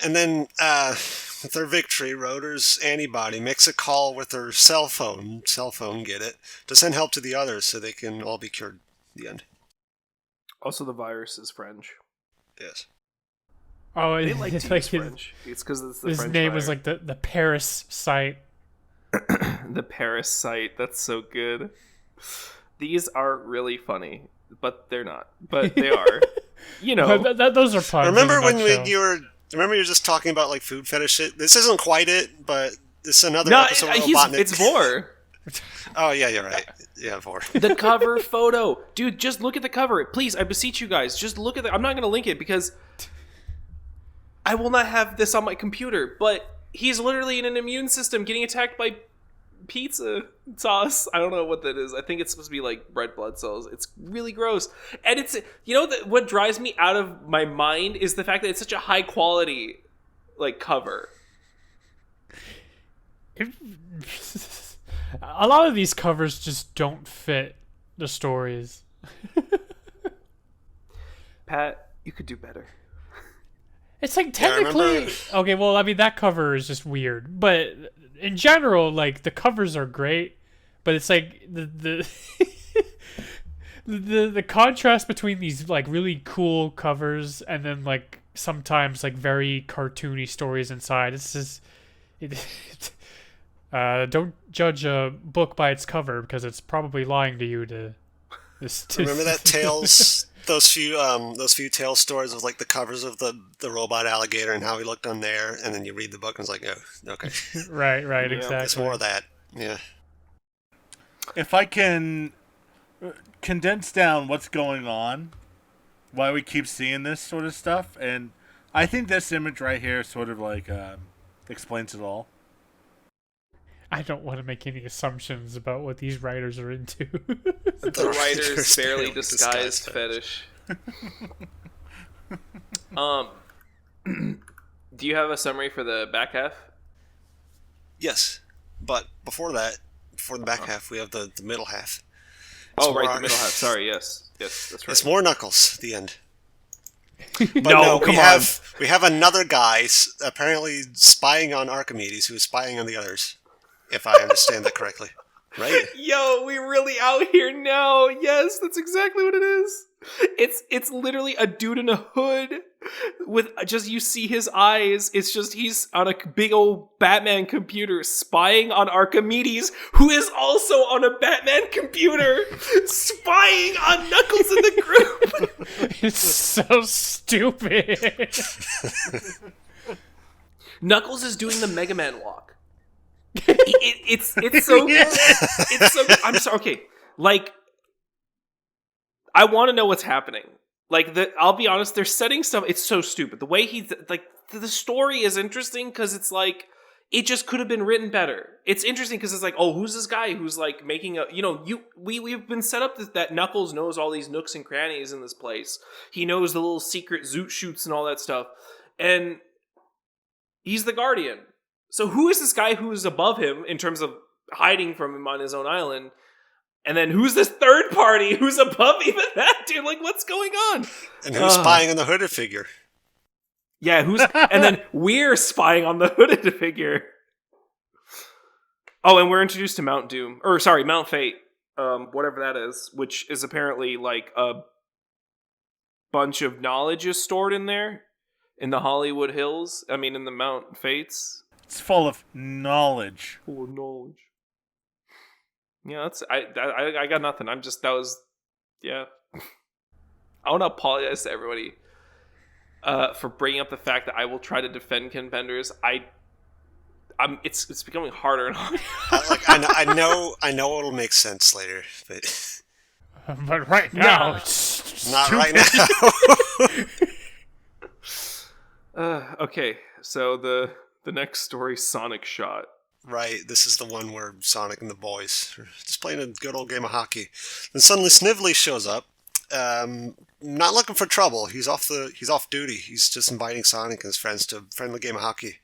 And then, with their victory, Rotor's antibody makes a call with her cell phone, get it, to send help to the others so they can all be cured. The end. Also, the virus is French. Yes. Oh, They like it's to like use French. It's because it's the his French name fire. was like the Paris site. The Paris site. That's so good. These are really funny, but they're not. But they are. You know. Those are puns. Remember when nutshell. you were just talking about like food fetish shit? This isn't quite it, but it's another No, episode of Robotnik. it's Vor. Oh yeah, you're right. Yeah, Vor. The cover photo. Dude, just look at the cover. Please, I beseech you guys. Just look at I'm not going to link it because I will not have this on my computer. But he's literally in an immune system getting attacked by pizza sauce. I don't know what that is. I think it's supposed to be like red blood cells. It's really gross. And it's, what drives me out of my mind is the fact that it's such a high quality like cover. A lot of these covers just don't fit the stories. Pat, you could do better. It's like technically okay. Well, I mean that cover is just weird, but in general, like the covers are great. But it's like the the contrast between these like really cool covers and then like sometimes like very cartoony stories inside. It's just don't judge a book by its cover because it's probably lying to you. Remember that Tales? Those few Tales stories of like the covers of the robot alligator and how he looked on there, and then you read the book and it's like, oh, okay. right, Yeah, exactly. It's more of that. Yeah. If I can condense down what's going on, why we keep seeing this sort of stuff, and I think this image right here sort of like explains it all. I don't want to make any assumptions about what these writers are into. The writer's barely disguised fetish. Do you have a summary for the back half? Yes, but before the back half, we have the middle half. The middle half. Sorry, yes, that's right. It's more Knuckles. The end. But No, come on. We have another guy apparently spying on Archimedes, who is spying on the others. If I understand that correctly, right? Yo, we really out here now. Yes, that's exactly what it is. It's literally a dude in a hood with just, you see his eyes. It's just he's on a big old Batman computer spying on Archimedes, who is also on a Batman computer spying on Knuckles in the group. It's so stupid. Knuckles is doing the Mega Man walk. It's so good. It's so good. I'm sorry. Okay, like I want to know what's happening. Like I'll be honest. They're setting stuff. It's so stupid. The way he's like the story is interesting because it's like it just could have been written better. It's interesting because it's like, oh, who's this guy who's like making a we've been set up that Knuckles knows all these nooks and crannies in this place. He knows the little secret zoot shoots and all that stuff, and he's the Guardian. So who is this guy who is above him in terms of hiding from him on his own island? And then who's this third party who's above even that dude? Like, what's going on? And who's spying on the hooded figure? Yeah, and then we're spying on the hooded figure. Oh, and we're introduced to Mount Fate, whatever that is, which is apparently like a bunch of knowledge is stored in there, in the Hollywood Hills. I mean, in the Mount Fates. It's full of knowledge. Full of knowledge. Yeah, I got nothing. I want to apologize to everybody for bringing up the fact that I will try to defend Ken Penders. It's becoming harder and harder. I know it'll make sense later, But right now, it's not stupid. right now. Okay, so the next story, Sonic Shot. Right, this is the one where Sonic and the boys are just playing a good old game of hockey. Then suddenly Snively shows up, not looking for trouble. He's off duty. He's just inviting Sonic and his friends to a friendly game of hockey.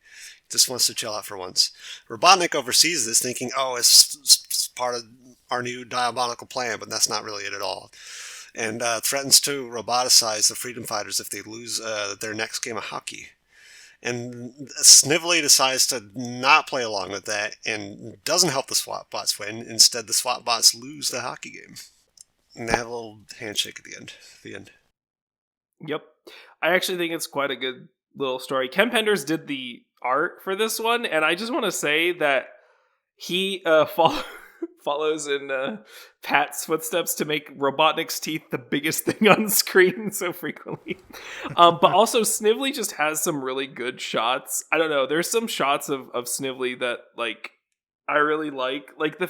Just wants to chill out for once. Robotnik oversees this, thinking, "Oh, it's part of our new diabolical plan," but that's not really it at all. And threatens to roboticize the freedom fighters if they lose their next game of hockey. And Snively decides to not play along with that and doesn't help the SWAT bots win. Instead, the SWAT bots lose the hockey game. And they have a little handshake at the end. Yep. I actually think it's quite a good little story. Ken Penders did the art for this one, and I just want to say that he follows in Pat's footsteps to make Robotnik's teeth the biggest thing on screen so frequently. But also, Snively just has some really good shots. I don't know. There's some shots of Snively that like I really like. Like the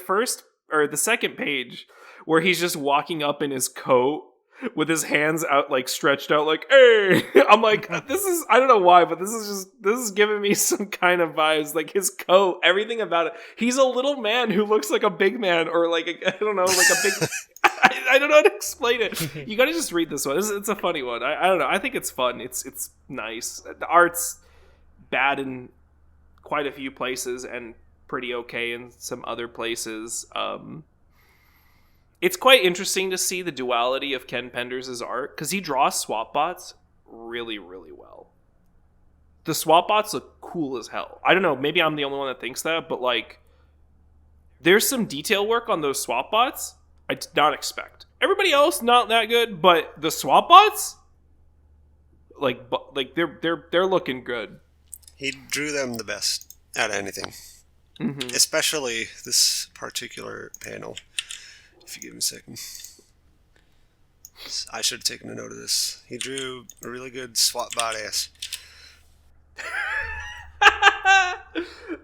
second page where he's just walking up in his coat with his hands out, like stretched out, like, hey, I'm like, this is, I don't know why, but this is giving me some kind of vibes, like his coat, everything about it. He's a little man who looks like a big man, or like, I don't know, like a big, I don't know how to explain it. You gotta just read this one. It's a funny one. I don't know. I think it's fun. It's nice. The art's bad in quite a few places and pretty okay in some other places. It's quite interesting to see the duality of Ken Penders' art, because he draws swap bots really, really well. The swap bots look cool as hell. I don't know, maybe I'm the only one that thinks that, but like, there's some detail work on those swap bots I did not expect. Everybody else, not that good, but the swap bots, like they're looking good. He drew them the best out of anything. Mm-hmm. Especially this particular panel. If you give him a second. I should have taken a note of this. He drew a really good SWAT bot ass.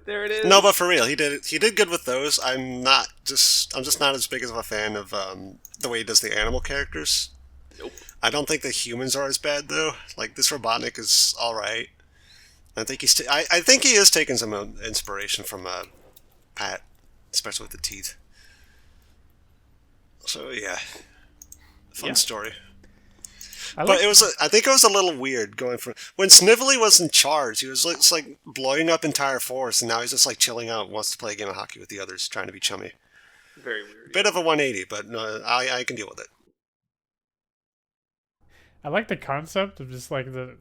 There it is. No, but for real, he did good with those. I'm just not as big of a fan of the way he does the animal characters. Nope. I don't think the humans are as bad though. Like this Robotnik is all right. I think I think he is taking some inspiration from Pat, especially with the teeth. So yeah, fun story. But I think it was a little weird going from when Snively was in charge. He was like blowing up entire force, and now he's just like chilling out, wants to play a game of hockey with the others, trying to be chummy. Very weird. Bit of a 180, but I can deal with it. I like the concept of just like the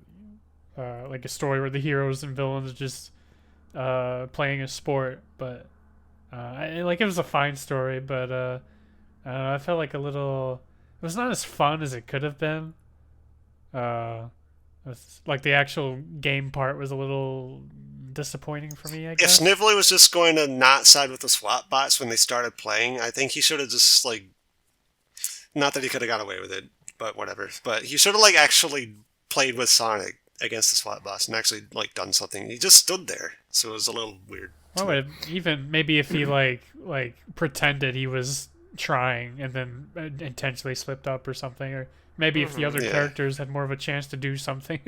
like a story where the heroes and villains are just playing a sport, but it was a fine story, but. I felt like it was not as fun as it could have been. Like the actual game part was a little disappointing for me, I guess. If Snively was just going to not side with the SWAT bots when they started playing, I think he should have just like, not that he could have got away with it, but whatever. But he should have like actually played with Sonic against the SWAT bots and actually like done something. He just stood there, so it was a little weird. Well, even maybe if he like pretended he was trying and then intentionally slipped up or something, or maybe if the other characters had more of a chance to do something.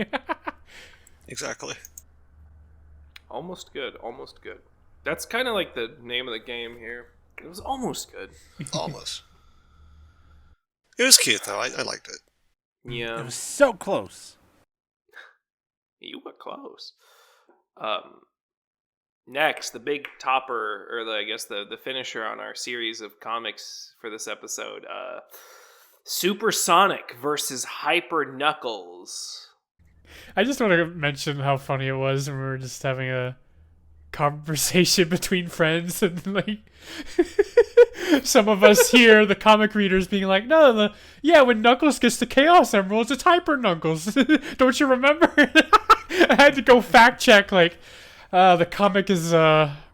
Exactly. Almost good. That's kind of like the name of the game here. It was almost good. Almost. It was cute though. I liked it. Yeah. It was so close. You were close. Next, the big topper, or the finisher on our series of comics for this episode, Super Sonic versus Hyper Knuckles. I just want to mention how funny it was when we were just having a conversation between friends, and like some of us here, the comic readers, being like, "No, when Knuckles gets the Chaos Emeralds, it's Hyper Knuckles." Don't you remember? I had to go fact check, like. The comic is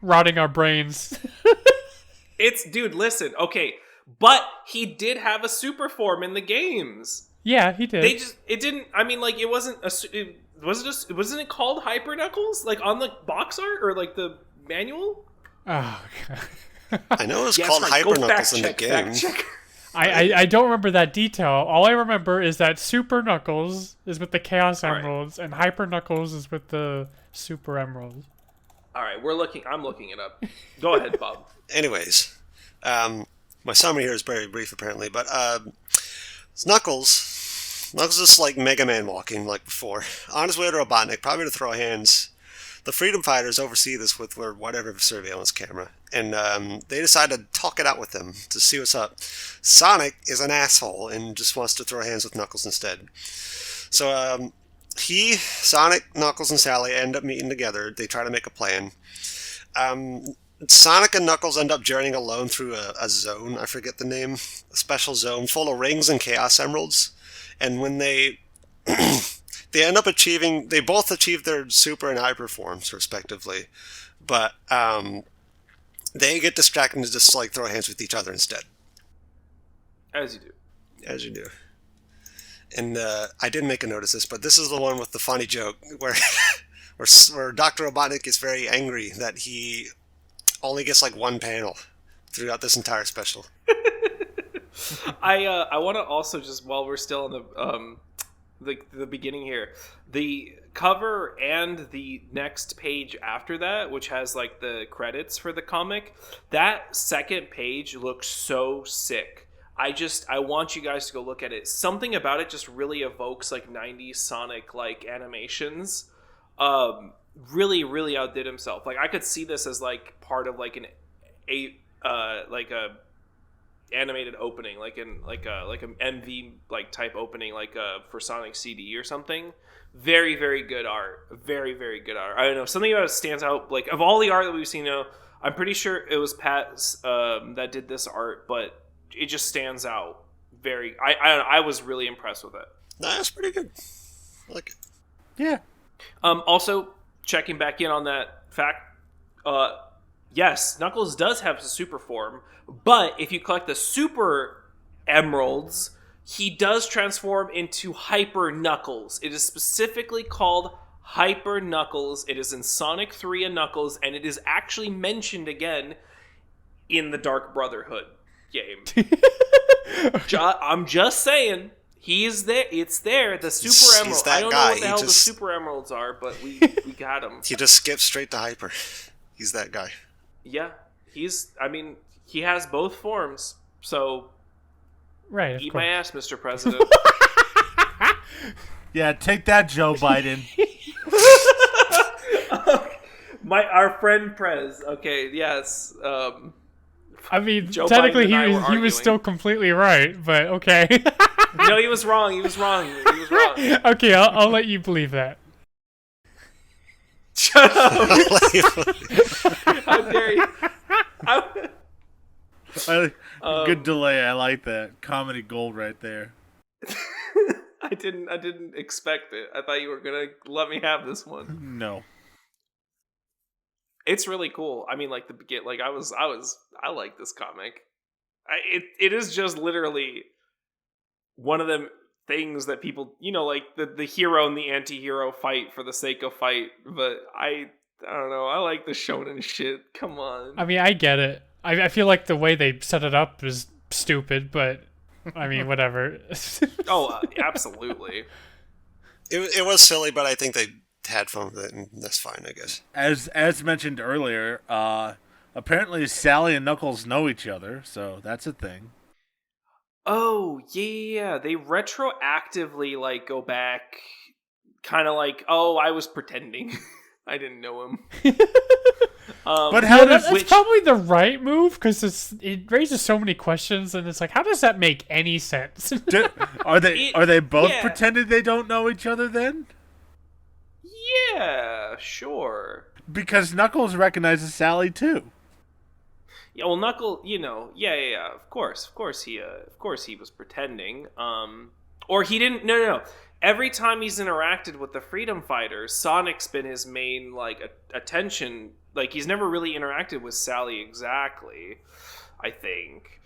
rotting our brains. Dude, listen, okay, but he did have a super form in the games. Yeah, he did. Wasn't it called Hyper Knuckles? Like on the box art or like the manual? Oh, God. I know it was called Hyper Knuckles in the game. I don't remember that detail. All I remember is that Super Knuckles is with the Chaos All right. Emeralds, and Hyper Knuckles is with the Super Emeralds. All right, I'm looking it up. Go ahead, Bob. Anyways, my summary here is very brief, apparently, but it's Knuckles. Knuckles is like Mega Man walking, like before. On his way to Robotnik, probably to throw hands. The Freedom Fighters oversee this with their whatever surveillance camera, and they decide to talk it out with them to see what's up. Sonic is an asshole and just wants to throw hands with Knuckles instead. So Sonic, Knuckles, and Sally end up meeting together. They try to make a plan. Sonic and Knuckles end up journeying alone through a zone, I forget the name, a special zone full of rings and Chaos Emeralds. And when they end up they both achieve their super and hyper forms, respectively. But they get distracted and just like throw hands with each other instead. As you do. As you do. And I didn't make a note of this, but this is the one with the funny joke where where Dr. Robotnik is very angry that he only gets like one panel throughout this entire special. I want to also, just while we're still on the beginning here, the cover and the next page after that, which has like the credits for the comic, that second page looks so sick. I want you guys to go look at it. Something about it just really evokes like 90s Sonic like animations. Really, really outdid himself. Like I could see this as like part of like a animated opening, like in like a MV like type opening, like for Sonic CD or something. Very, very good art. Very, very good art. I don't know, something about it stands out. Like of all the art that we've seen, I'm pretty sure it was Pat that did this art, but it just stands out. Very. I was really impressed with it. That's pretty good. I like it. Yeah. Also, checking back in on that fact, yes, Knuckles does have a super form, but if you collect the super emeralds, he does transform into Hyper Knuckles. It is specifically called Hyper Knuckles. It is in Sonic 3 and Knuckles, and it is actually mentioned again in the Dark Brotherhood game. I'm just saying. He's there. It's there. The Super Emerald. I don't know what the hell the Super Emeralds are, but we got him. He just skips straight to Hyper. He's that guy. Yeah. He has both forms. So, right, eat my ass, Mr. President. Yeah, take that, Joe Biden. Our friend Prez. Okay, yes. I mean, Joe technically Biden and he was still completely right, but okay. No, he was wrong. Okay, I'll let you believe that. Shut up. How dare you? Good delay. I like that. Comedy gold right there. I didn't expect it. I thought you were gonna let me have this one. No. It's really cool. I mean, like I like this comic. It is just literally one of them things that people, like the hero and the anti-hero fight for the sake of fight. But I don't know. I like the shonen shit. Come on. I mean, I get it. I feel like the way they set it up is stupid, but I mean, whatever. Oh, absolutely. It was silly, but I think they had fun with it, and that's fine, I guess. As mentioned earlier, apparently Sally and Knuckles know each other, so that's a thing. Oh, yeah. They retroactively, like, go back, kind of like, oh, I was pretending. I didn't know him. But how that's probably the right move, because it raises so many questions, and it's like, how does that make any sense? Are they both pretending they don't know each other then? Yeah, sure. Because Knuckles recognizes Sally too. Yeah, well, Knuckles, yeah. Of course he was pretending. Or he didn't. No. Every time he's interacted with the Freedom Fighters, Sonic's been his main attention. Like he's never really interacted with Sally exactly. I think.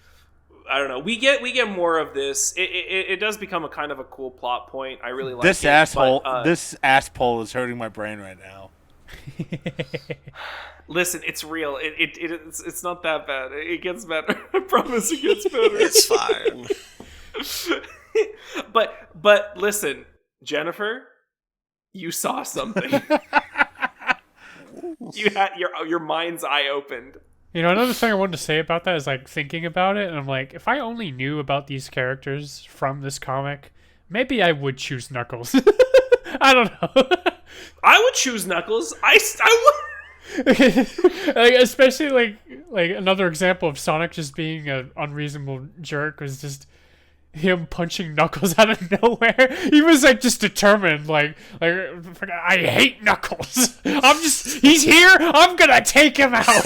I don't know. We get more of this. It does become a kind of a cool plot point. I really like this it. asshole. But, this asshole is hurting my brain right now. Listen, it's real. It's not that bad. It gets better. I promise it gets better. It's fine. But listen, Jennifer, you saw something. You had your mind's eye opened. You know, another thing I wanted to say about that is, like, thinking about it, and I'm like, if I only knew about these characters from this comic, maybe I would choose Knuckles. I don't know. I would choose Knuckles. I would. Like, especially like another example of Sonic just being an unreasonable jerk was just him punching Knuckles out of nowhere. He was like just determined, like I hate Knuckles. He's here. I'm gonna take him out.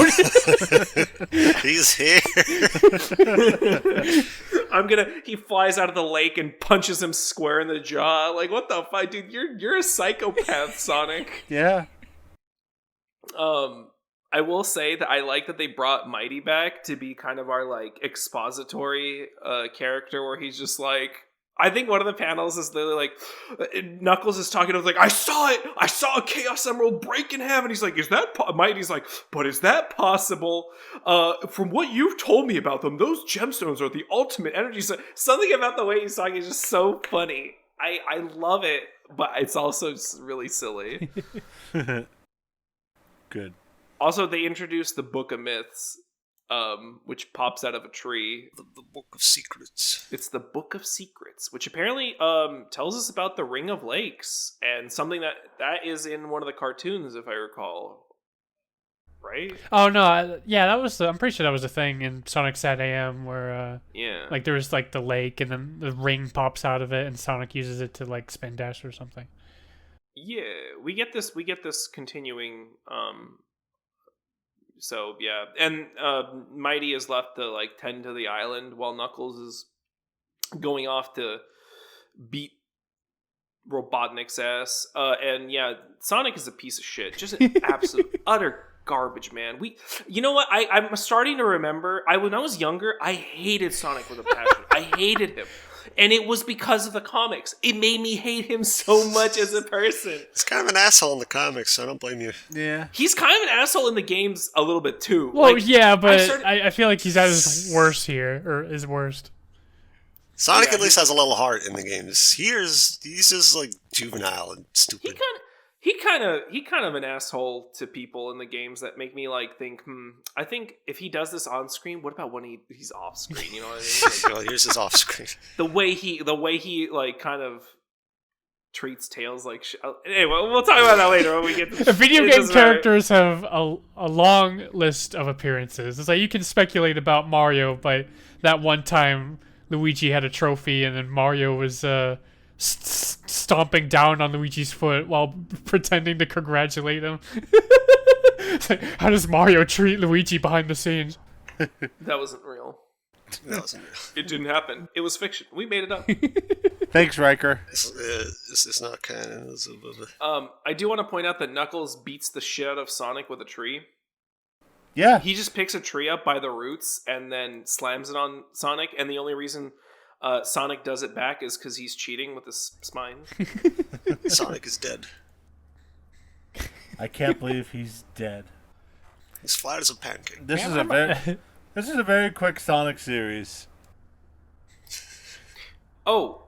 He's here. He flies out of the lake and punches him square in the jaw. Like, what the fuck, dude? You're a psychopath, Sonic. Yeah. I will say that I like that they brought Mighty back to be kind of our, like, expository character, where he's just like, I think one of the panels is literally like, Knuckles is talking to him, like, I saw a Chaos Emerald break in half, and he's like, is that Mighty's like, but is that possible? From what you've told me about them, those gemstones are the ultimate energy. So something about the way he's talking is just so funny. I love it, but it's also just really silly. Good. Also, they introduced the Book of Myths, which pops out of a tree. The Book of Secrets. It's the Book of Secrets, which apparently tells us about the Ring of Lakes, and something that is in one of the cartoons, if I recall. Right? Oh no, yeah, that was. I'm pretty sure that was a thing in Sonic Sat AM where, like there was like the lake, and then the ring pops out of it, and Sonic uses it to like spin dash or something. Yeah, we get this continuing. So yeah, and Mighty is left to like tend to the island while Knuckles is going off to beat Robotnik's ass. And yeah, Sonic is a piece of shit, just an absolute utter garbage, man. You know what? I'm starting to remember. When I was younger, I hated Sonic with a passion. I hated him. And it was because of the comics. It made me hate him so much as a person. He's kind of an asshole in the comics, so I don't blame you. Yeah. He's kind of an asshole in the games a little bit, too. Well, like, yeah, but I feel like he's at his worst here, or his worst. Sonic at least has a little heart in the games. He's just, like, juvenile and stupid. He kind of an asshole to people in the games that make me like think, I think if he does this on screen, what about when he's off screen? You know what I mean? Like, here's his off screen. The way he like kind of treats Tails like shit. Anyway, we'll talk about that later when we get to video game characters have a long list of appearances. It's like you can speculate about Mario, but that one time Luigi had a trophy and then Mario was stomping down on Luigi's foot while pretending to congratulate him. How does Mario treat Luigi behind the scenes? That wasn't real. It didn't happen. It was fiction. We made it up. Thanks, Riker. It's not canon. I do want to point out that Knuckles beats the shit out of Sonic with a tree. Yeah. He just picks a tree up by the roots and then slams it on Sonic, and the only reason Sonic does it back is because he's cheating with his spine. Sonic is dead. I can't believe he's dead. He's flat as a pancake. This is a very quick Sonic series. Oh,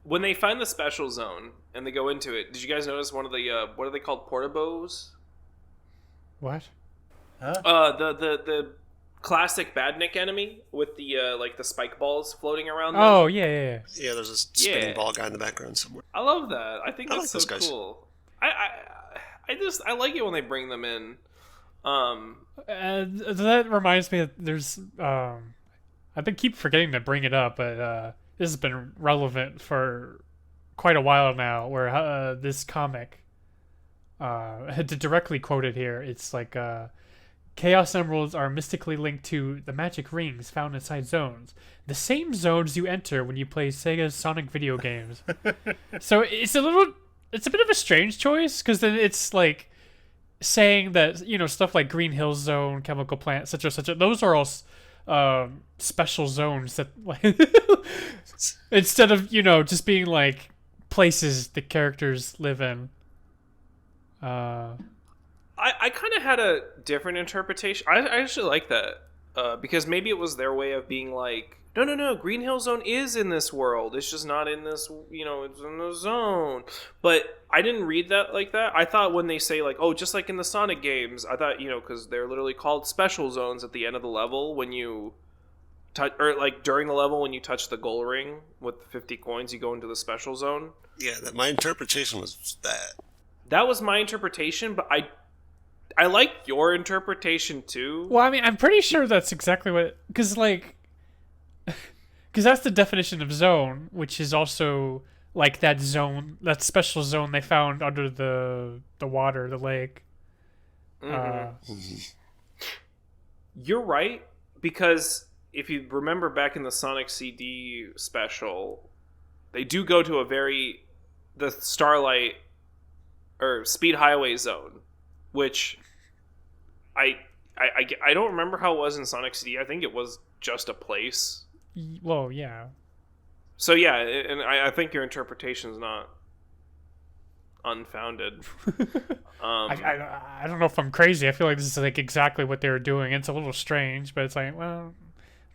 when they find the special zone and they go into it, did you guys notice one of the what are they called, portabos? What? Huh? The classic Badnik enemy with the like the spike balls floating around them. Oh yeah. Yeah, there's a spinning ball guy in the background somewhere. I love that. I think that's like so cool. I like it when they bring them in. That reminds me that there's I keep forgetting to bring it up, but this has been relevant for quite a while now, where this comic to directly quote it here, it's like Chaos Emeralds are mystically linked to the magic rings found inside zones. The same zones you enter when you play Sega's Sonic video games. So it's a bit of a strange choice, because then it's like saying that, you know, stuff like Green Hill Zone, Chemical Plant, such, those are all special zones that, like, instead of, you know, just being like places the characters live in. I kind of had a different interpretation. I actually like that because maybe it was their way of being like, no, Green Hill Zone is in this world. It's just not in this, it's in the zone. But I didn't read that like that. I thought when they say like, oh, just like in the Sonic games, I thought, because they're literally called special zones at the end of the level when you touch, or like during the level when you touch the goal ring with 50 coins, you go into the special zone. Yeah, my interpretation was that. That was my interpretation, but I like your interpretation too. Well, I mean, I'm pretty sure that's exactly what... Because that's the definition of zone, which is also like that zone, that special zone they found under the water, the lake. You're right, because if you remember back in the Sonic CD special, they do go to the Starlight or Speed Highway zone, which I don't remember how it was in Sonic CD. I think it was just a place. Well, yeah. So yeah, and I think your interpretation is not unfounded. I don't know if I'm crazy. I feel like this is like exactly what they were doing. It's a little strange, but it's like, well,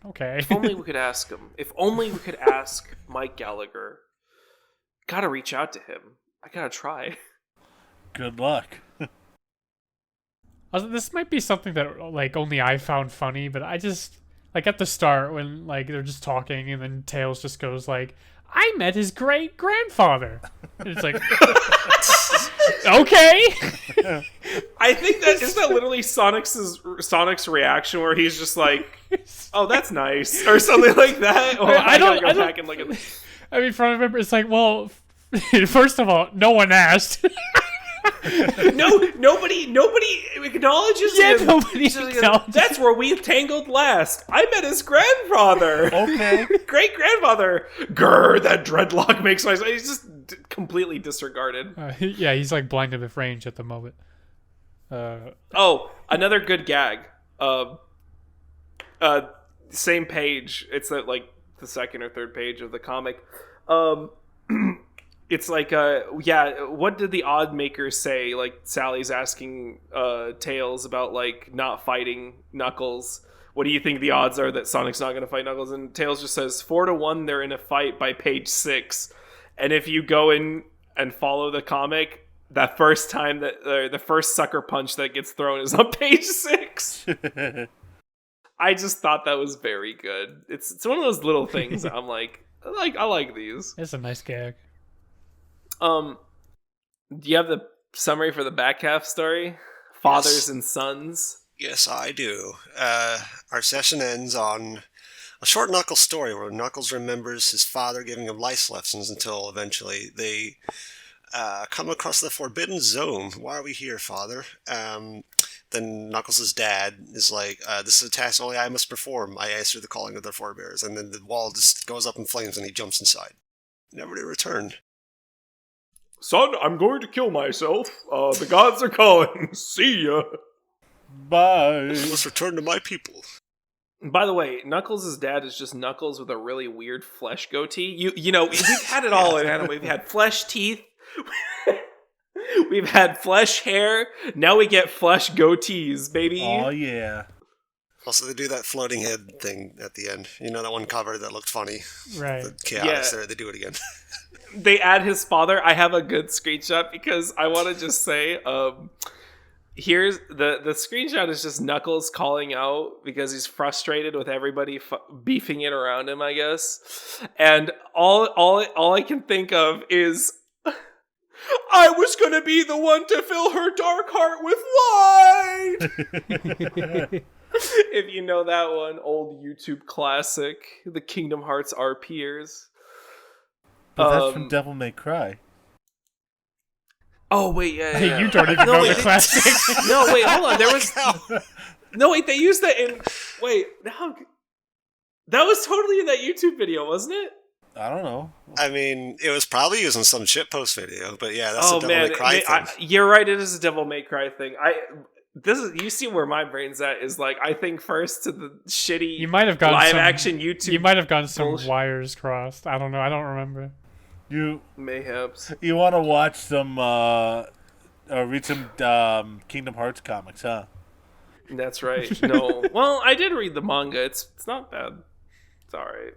okay. If only we could ask him. If only we could ask Mike Gallagher. Gotta reach out to him. I gotta try. Good luck. This might be something that like only I found funny, but I just like at the start when like they're just talking and then Tails just goes like, I met his great grandfather. And it's like, okay. I think isn't that literally Sonic's reaction where he's just like, oh, that's nice, or something like that. Oh, I don't go back and look at this. I mean, from remember, it's like, well, first of all, no one asked. Nobody acknowledges him. Nobody acknowledges. That's where we tangled last. I met his grandfather. Okay. Great grandfather. Grr, that dreadlock makes noise. He's just completely disregarded. Yeah, he's like blinded with range at the moment. Another good gag. Same page. It's like the second or third page of the comic. It's like, what did the odd makers say? Like, Sally's asking Tails about, like, not fighting Knuckles. What do you think the odds are that Sonic's not going to fight Knuckles? And Tails just says, 4-1, they're in a fight by page 6. And if you go in and follow the comic, that first time the first sucker punch that gets thrown is on page 6. I just thought that was very good. It's one of those little things that I'm like, I like these. It's a nice gag. Do you have the summary for the back half story? Fathers and sons? Yes, I do. Our session ends on a short Knuckles story where Knuckles remembers his father giving him life lessons until eventually they come across the Forbidden Zone. Why are we here, Father? Then Knuckles' dad is like, this is a task only I must perform. I answer the calling of their forebears. And then the wall just goes up in flames and he jumps inside. Never to return. Son, I'm going to kill myself. The gods are calling. See ya. Bye. I must return to my people. By the way, Knuckles' dad is just Knuckles with a really weird flesh goatee. You know, we've had it all in anime. We've had flesh teeth. We've had flesh hair. Now we get flesh goatees, baby. Oh, yeah. Also, they do that floating head thing at the end. You know that one cover that looked funny? Right. The Chaotix there, they do it again. They add his father. I have a good screenshot because I want to just say, here's the screenshot is just Knuckles calling out because he's frustrated with everybody beefing it around him, I guess. And all I can think of is, I was going to be the one to fill her dark heart with light. If you know that one, old YouTube classic, the Kingdom Hearts RPers. But that's from Devil May Cry. Oh, wait, yeah. Hey, you don't even know the classic. No, wait, hold on. There was... No, wait, they used that in... Wait, no. That was totally in that YouTube video, wasn't it? I don't know. I mean, it was probably using some shitpost video, but yeah, that's a Devil May Cry thing. You're right, it is a Devil May Cry thing. You see where my brain's at is like, I think first to the shitty live action YouTube. You might have gotten some wires crossed. I don't know. I don't remember. Mayhaps. You want to watch some read some Kingdom Hearts comics, huh? That's right. No. Well, I did read the manga. It's not bad. It's all right.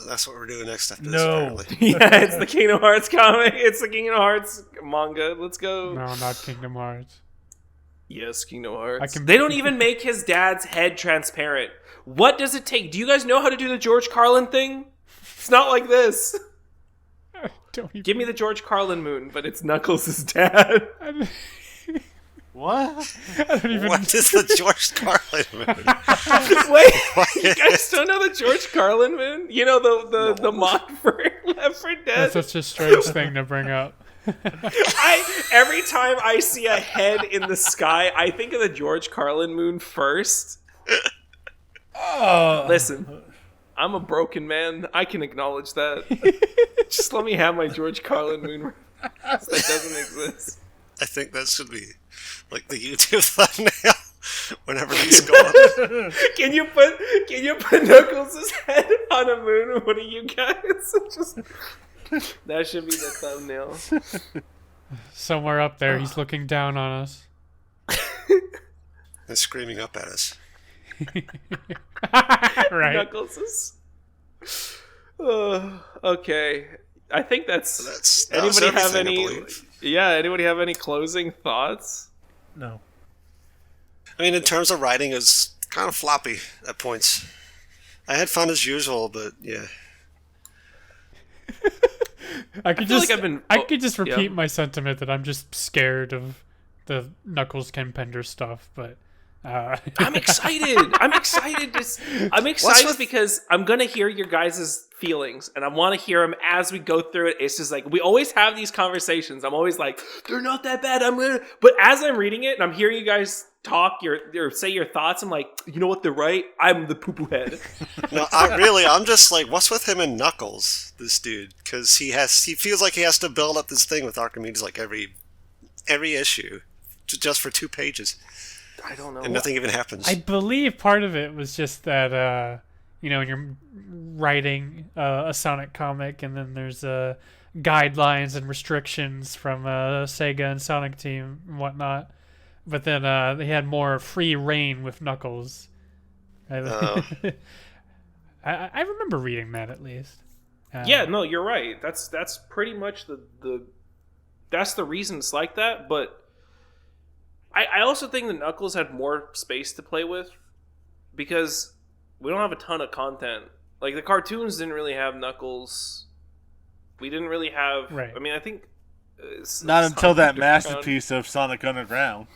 That's what we're doing next after this, No. apparently. Yeah, it's the Kingdom Hearts comic. It's the Kingdom Hearts manga. Let's go. No, not Kingdom Hearts. Yes, Kingdom Hearts. I can- They don't even make his dad's head transparent. What does it take? Do you guys know how to do the George Carlin thing? It's not like this. I don't even... Give me the George Carlin moon, but it's Knuckles' dad. What? I don't even... What is the George Carlin movie? Wait, you guys don't know the George Carlin moon? You know the mod for Left 4 Dead? That's such a strange thing to bring up. Every time I see a head in the sky, I think of the George Carlin moon first. Listen, I'm a broken man. I can acknowledge that. Just let me have my George Carlin moon that doesn't exist. I think that should be like the YouTube thumbnail whenever these go up. Can you put Knuckles' head on a moon? What are you guys? Just that should be the thumbnail. Somewhere up there, he's looking down on us. And screaming up at us. Right. Knuckles is. Okay, I think that's. That was Anybody have everything, I any? believe. Yeah. Anybody have any closing thoughts? No. I mean, in terms of writing, it was kind of floppy at points. I had fun as usual, but yeah. I could feel just, like I've been- I could just repeat yeah. my sentiment that I'm just scared of the Knuckles Ken Pender stuff, but I'm excited. I'm excited because I'm gonna hear your guys' feelings, and I want to hear them as we go through it. It's just like we always have these conversations. I'm always like, they're not that bad. But as I'm reading it and I'm hearing you guys talk or say your thoughts, I'm like, you know what? They're right. I'm the poo poo head. No, I'm just like, what's with him and Knuckles, this dude? Because he feels like he has to build up this thing with Archimedes like every issue, just for 2 pages. I don't know. And nothing even happens. I believe part of it was just that, when you're writing a Sonic comic and then there's guidelines and restrictions from Sega and Sonic Team and whatnot, but then they had more free reign with Knuckles. Oh. I remember reading that at least. Yeah, no, you're right. That's pretty much that's the reason it's like that. But I also think that Knuckles had more space to play with because we don't have a ton of content. Like the cartoons didn't really have Knuckles. We didn't really have. Right. I mean, I think Not until that Underground. masterpiece of Sonic Underground.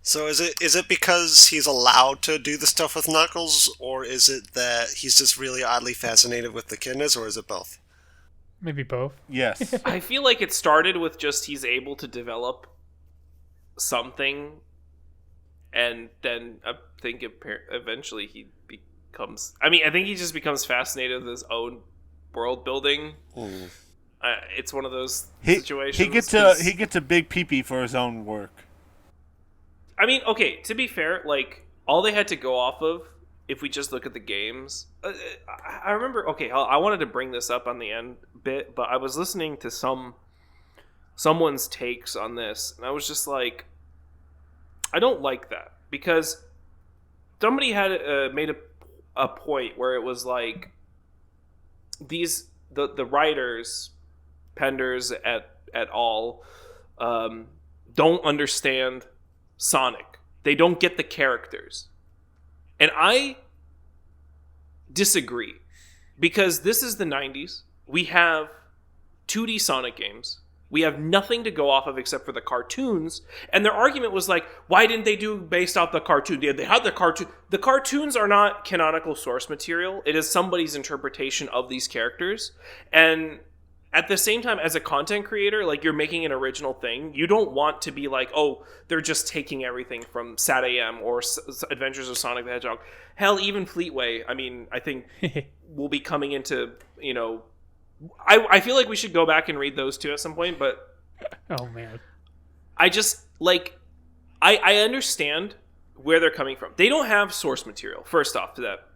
So is it because he's allowed to do the stuff with Knuckles, or is it that he's just really oddly fascinated with the kidneys, or is it both? Maybe both. Yes. I feel like it started with just he's able to develop something, and then I think eventually he becomes. I mean, I think he just becomes fascinated with his own world building. Hmm. It's one of those He situations. he gets a big peepee for his own work. I mean, okay, to be fair, like, all they had to go off of, if we just look at the games... I remember, okay, I wanted to bring this up on the end bit, but I was listening to someone's takes on this, and I was just like, I don't like that, because somebody had made a point where it was like, the writers, Penders et al., don't understand Sonic. They don't get the characters. And I disagree. Because this is the 90s. We have 2D Sonic games. We have nothing to go off of except for the cartoons. And their argument was like, why didn't they do based off the cartoon? They had the cartoon. The cartoons are not canonical source material. It is somebody's interpretation of these characters. And at the same time, as a content creator, like, you're making an original thing. You don't want to be like, oh, they're just taking everything from SatAM or Adventures of Sonic the Hedgehog. Hell, even Fleetway, I mean, I think will be coming into, I feel like we should go back and read those two at some point, but Oh man. I just, like, I understand where they're coming from. They don't have source material, first off, to that.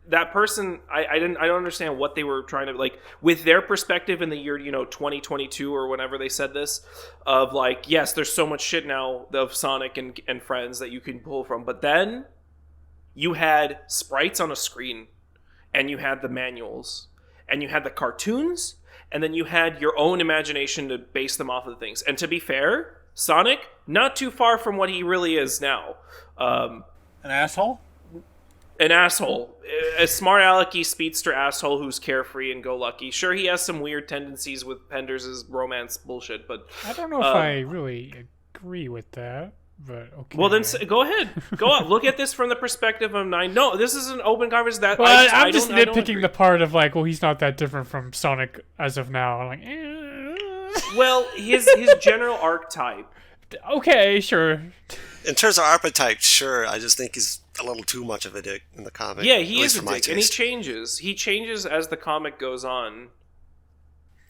that person, I don't understand what they were trying to, like, with their perspective in the year 2022 or whenever they said this, of like, yes, there's so much shit now of Sonic and friends that you can pull from, but then you had sprites on a screen, and you had the manuals, and you had the cartoons, and then you had your own imagination to base them off of the things. And to be fair, Sonic, not too far from what he really is now. An asshole? An asshole. A smart alecky speedster asshole who's carefree and go lucky. Sure, he has some weird tendencies with Penders' romance bullshit, but I don't know if I really agree with that, but okay. Well, then go ahead. Go on. Look at this from the perspective of 9. No, this is an open conversation. That well, I'm just nitpicking the part of like, well, he's not that different from Sonic as of now. I'm like, Well, his general archetype. Okay, sure. In terms of archetype, sure. I just think he's a little too much of a dick in the comic. Yeah, he is a dick, dick, and he changes. He changes as the comic goes on.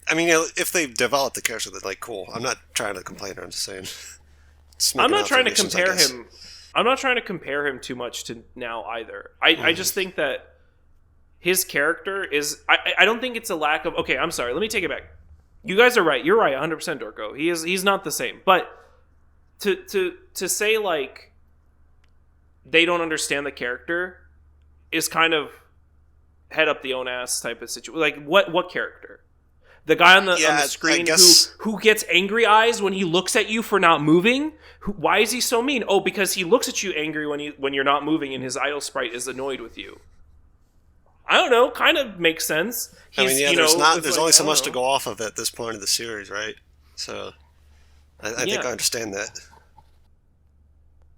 I mean, if they develop the character, then like, cool. I'm not trying to complain. I'm just saying. I'm not trying to compare him. I'm not trying to compare him too much to now either. I just think that his character is. I don't think it's a lack of. Okay, I'm sorry. Let me take it back. You guys are right. You're right. 100%, Dorko. He's not the same. But to say like they don't understand the character is kind of head up the own ass type of situation. Like what character? The guy on the screen who gets angry eyes when he looks at you for not moving? Why is he so mean? Oh, because he looks at you angry when you're not moving and his idle sprite is annoyed with you. I don't know. Kind of makes sense. There's only so much to go off of at this point of the series, right? So I think I understand that.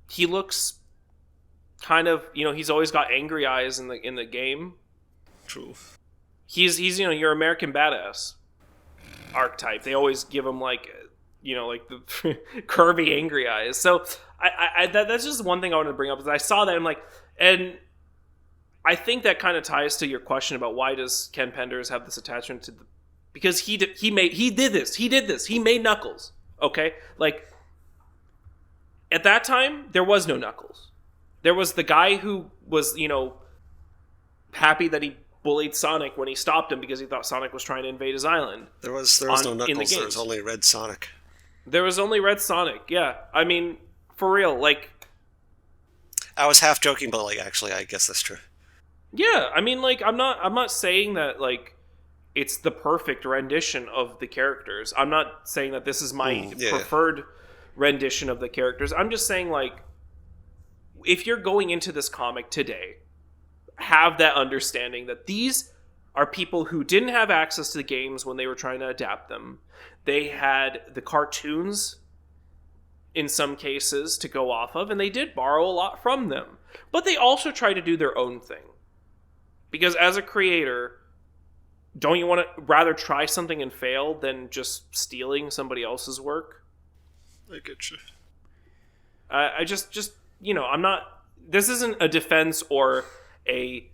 He looks kind of, he's always got angry eyes in the game. True. He's your American badass archetype. They always give him like the curvy angry eyes. So that's just one thing I wanted to bring up. Is I saw that, I'm like, and I think that kind of ties to your question about why does Ken Penders have this attachment to the, because he did this. He made Knuckles. Okay, like at that time there was no Knuckles. There was the guy who was happy that he bullied Sonic when he stopped him because he thought Sonic was trying to invade his island. There was no Knuckles. There was only Red Sonic. There was only Red Sonic. Yeah, I mean, for real. Like, I was half joking, but like, actually, I guess that's true. Yeah, I mean, like, I'm not saying that like it's the perfect rendition of the characters. I'm not saying that this is my preferred rendition of the characters. I'm just saying, like, if you're going into this comic today, have that understanding that these are people who didn't have access to the games when they were trying to adapt them. They had the cartoons in some cases to go off of, and they did borrow a lot from them. But they also tried to do their own thing. Because as a creator, don't you want to rather try something and fail than just stealing somebody else's work? I get you. I just I'm not... This isn't a defense or a,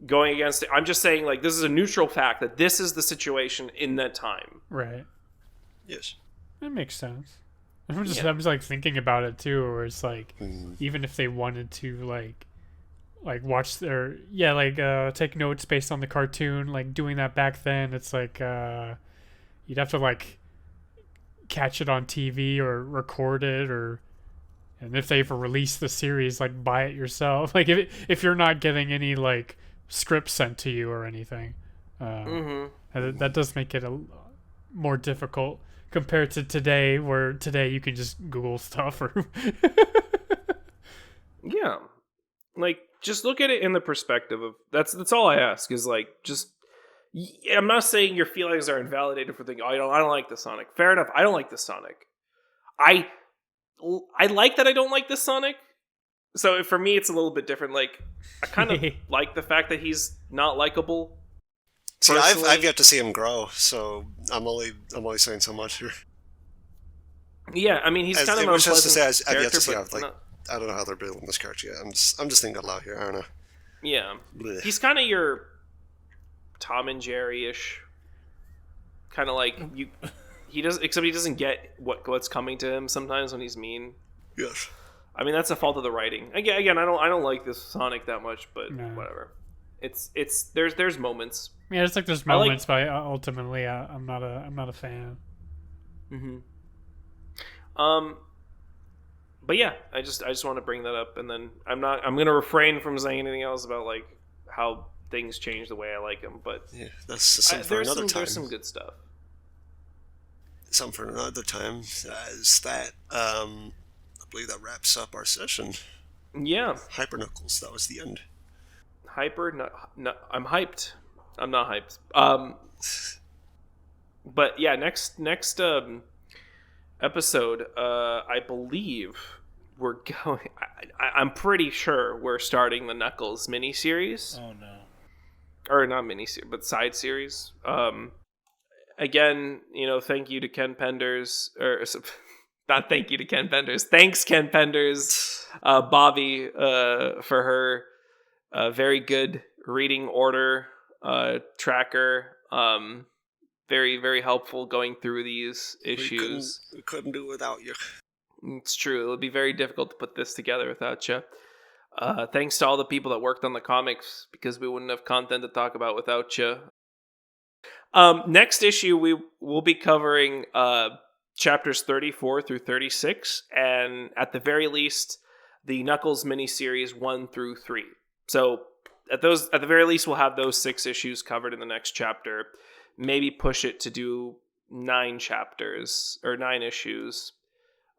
going against it. I'm just saying, like, this is a neutral fact that this is the situation in that time. Right. Yes. That makes sense. I'm just like thinking about it too, where it's like, even if they wanted to like watch their take notes based on the cartoon, like doing that back then, it's like you'd have to like catch it on TV or record it, and if they ever release the series, like buy it yourself. Like if you're not getting any like script sent to you or anything, that does make it a more difficult compared to today, where today you can just Google stuff or yeah, like just look at it in the perspective of that's all I ask is like just. I'm not saying your feelings are invalidated for thinking, I don't like the Sonic. Fair enough. I don't like the Sonic. I like that I don't like this Sonic. So for me, it's a little bit different. Like, I kind of like the fact that he's not likable. See, I've yet to see him grow, so I'm only saying so much here. Yeah, I mean, he's kind of an unpleasant character. I've yet to see how, like, I don't know how they're building this character yet. I'm just thinking out loud here. I don't know. Yeah, Blech. He's kind of your Tom and Jerry-ish. Kind of like you. He doesn't get what's coming to him sometimes when he's mean. Yes. I mean, that's a fault of the writing. Again, I don't like this Sonic that much, but whatever. It's there's moments. Yeah, it's like there's moments, but ultimately, I'm not a fan. Mm-hmm. But yeah, I just want to bring that up, and then I'm gonna refrain from saying anything else about like how things change the way I like them. But yeah, that's something for another time. There's some good stuff. Something for another time. Is that I believe that wraps up our session. Yeah. Hyper Knuckles. That was the end. No, I'm hyped. I'm not hyped. But yeah, next episode, I believe we're going. I'm pretty sure we're starting the Knuckles miniseries. Oh no. Or not miniseries, but side series. Again, thank you to Ken Penders, or not thank you to Ken Penders. Thanks, Ken Penders, Bobby, for her very good reading order tracker. Very, very helpful going through these issues. We couldn't do it without you. It's true. It would be very difficult to put this together without you. Thanks to all the people that worked on the comics, because we wouldn't have content to talk about without you. Next issue, we will be covering chapters 34 through 36, and at the very least, the Knuckles miniseries 1 through 3. So at the very least, we'll have those 6 issues covered in the next chapter. Maybe push it to do 9 chapters or 9 issues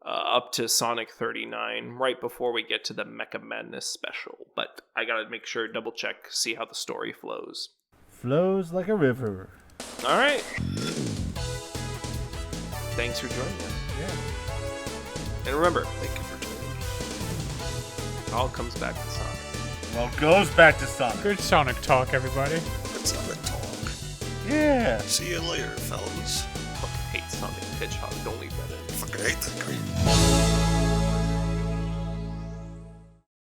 up to Sonic 39 right before we get to the Mecha Madness special. But I gotta make sure, double check, see how the story flows. Flows like a river. All right. Thanks for joining us. Yeah. And remember, Thank you for joining me. it all comes back to Sonic. Well, goes back to Sonic. Good Sonic talk, everybody. Let's have a talk. Yeah. See you later, fellas. I fucking hate Sonic the Hedgehog. Don't leave that in. Fucking hate that guy.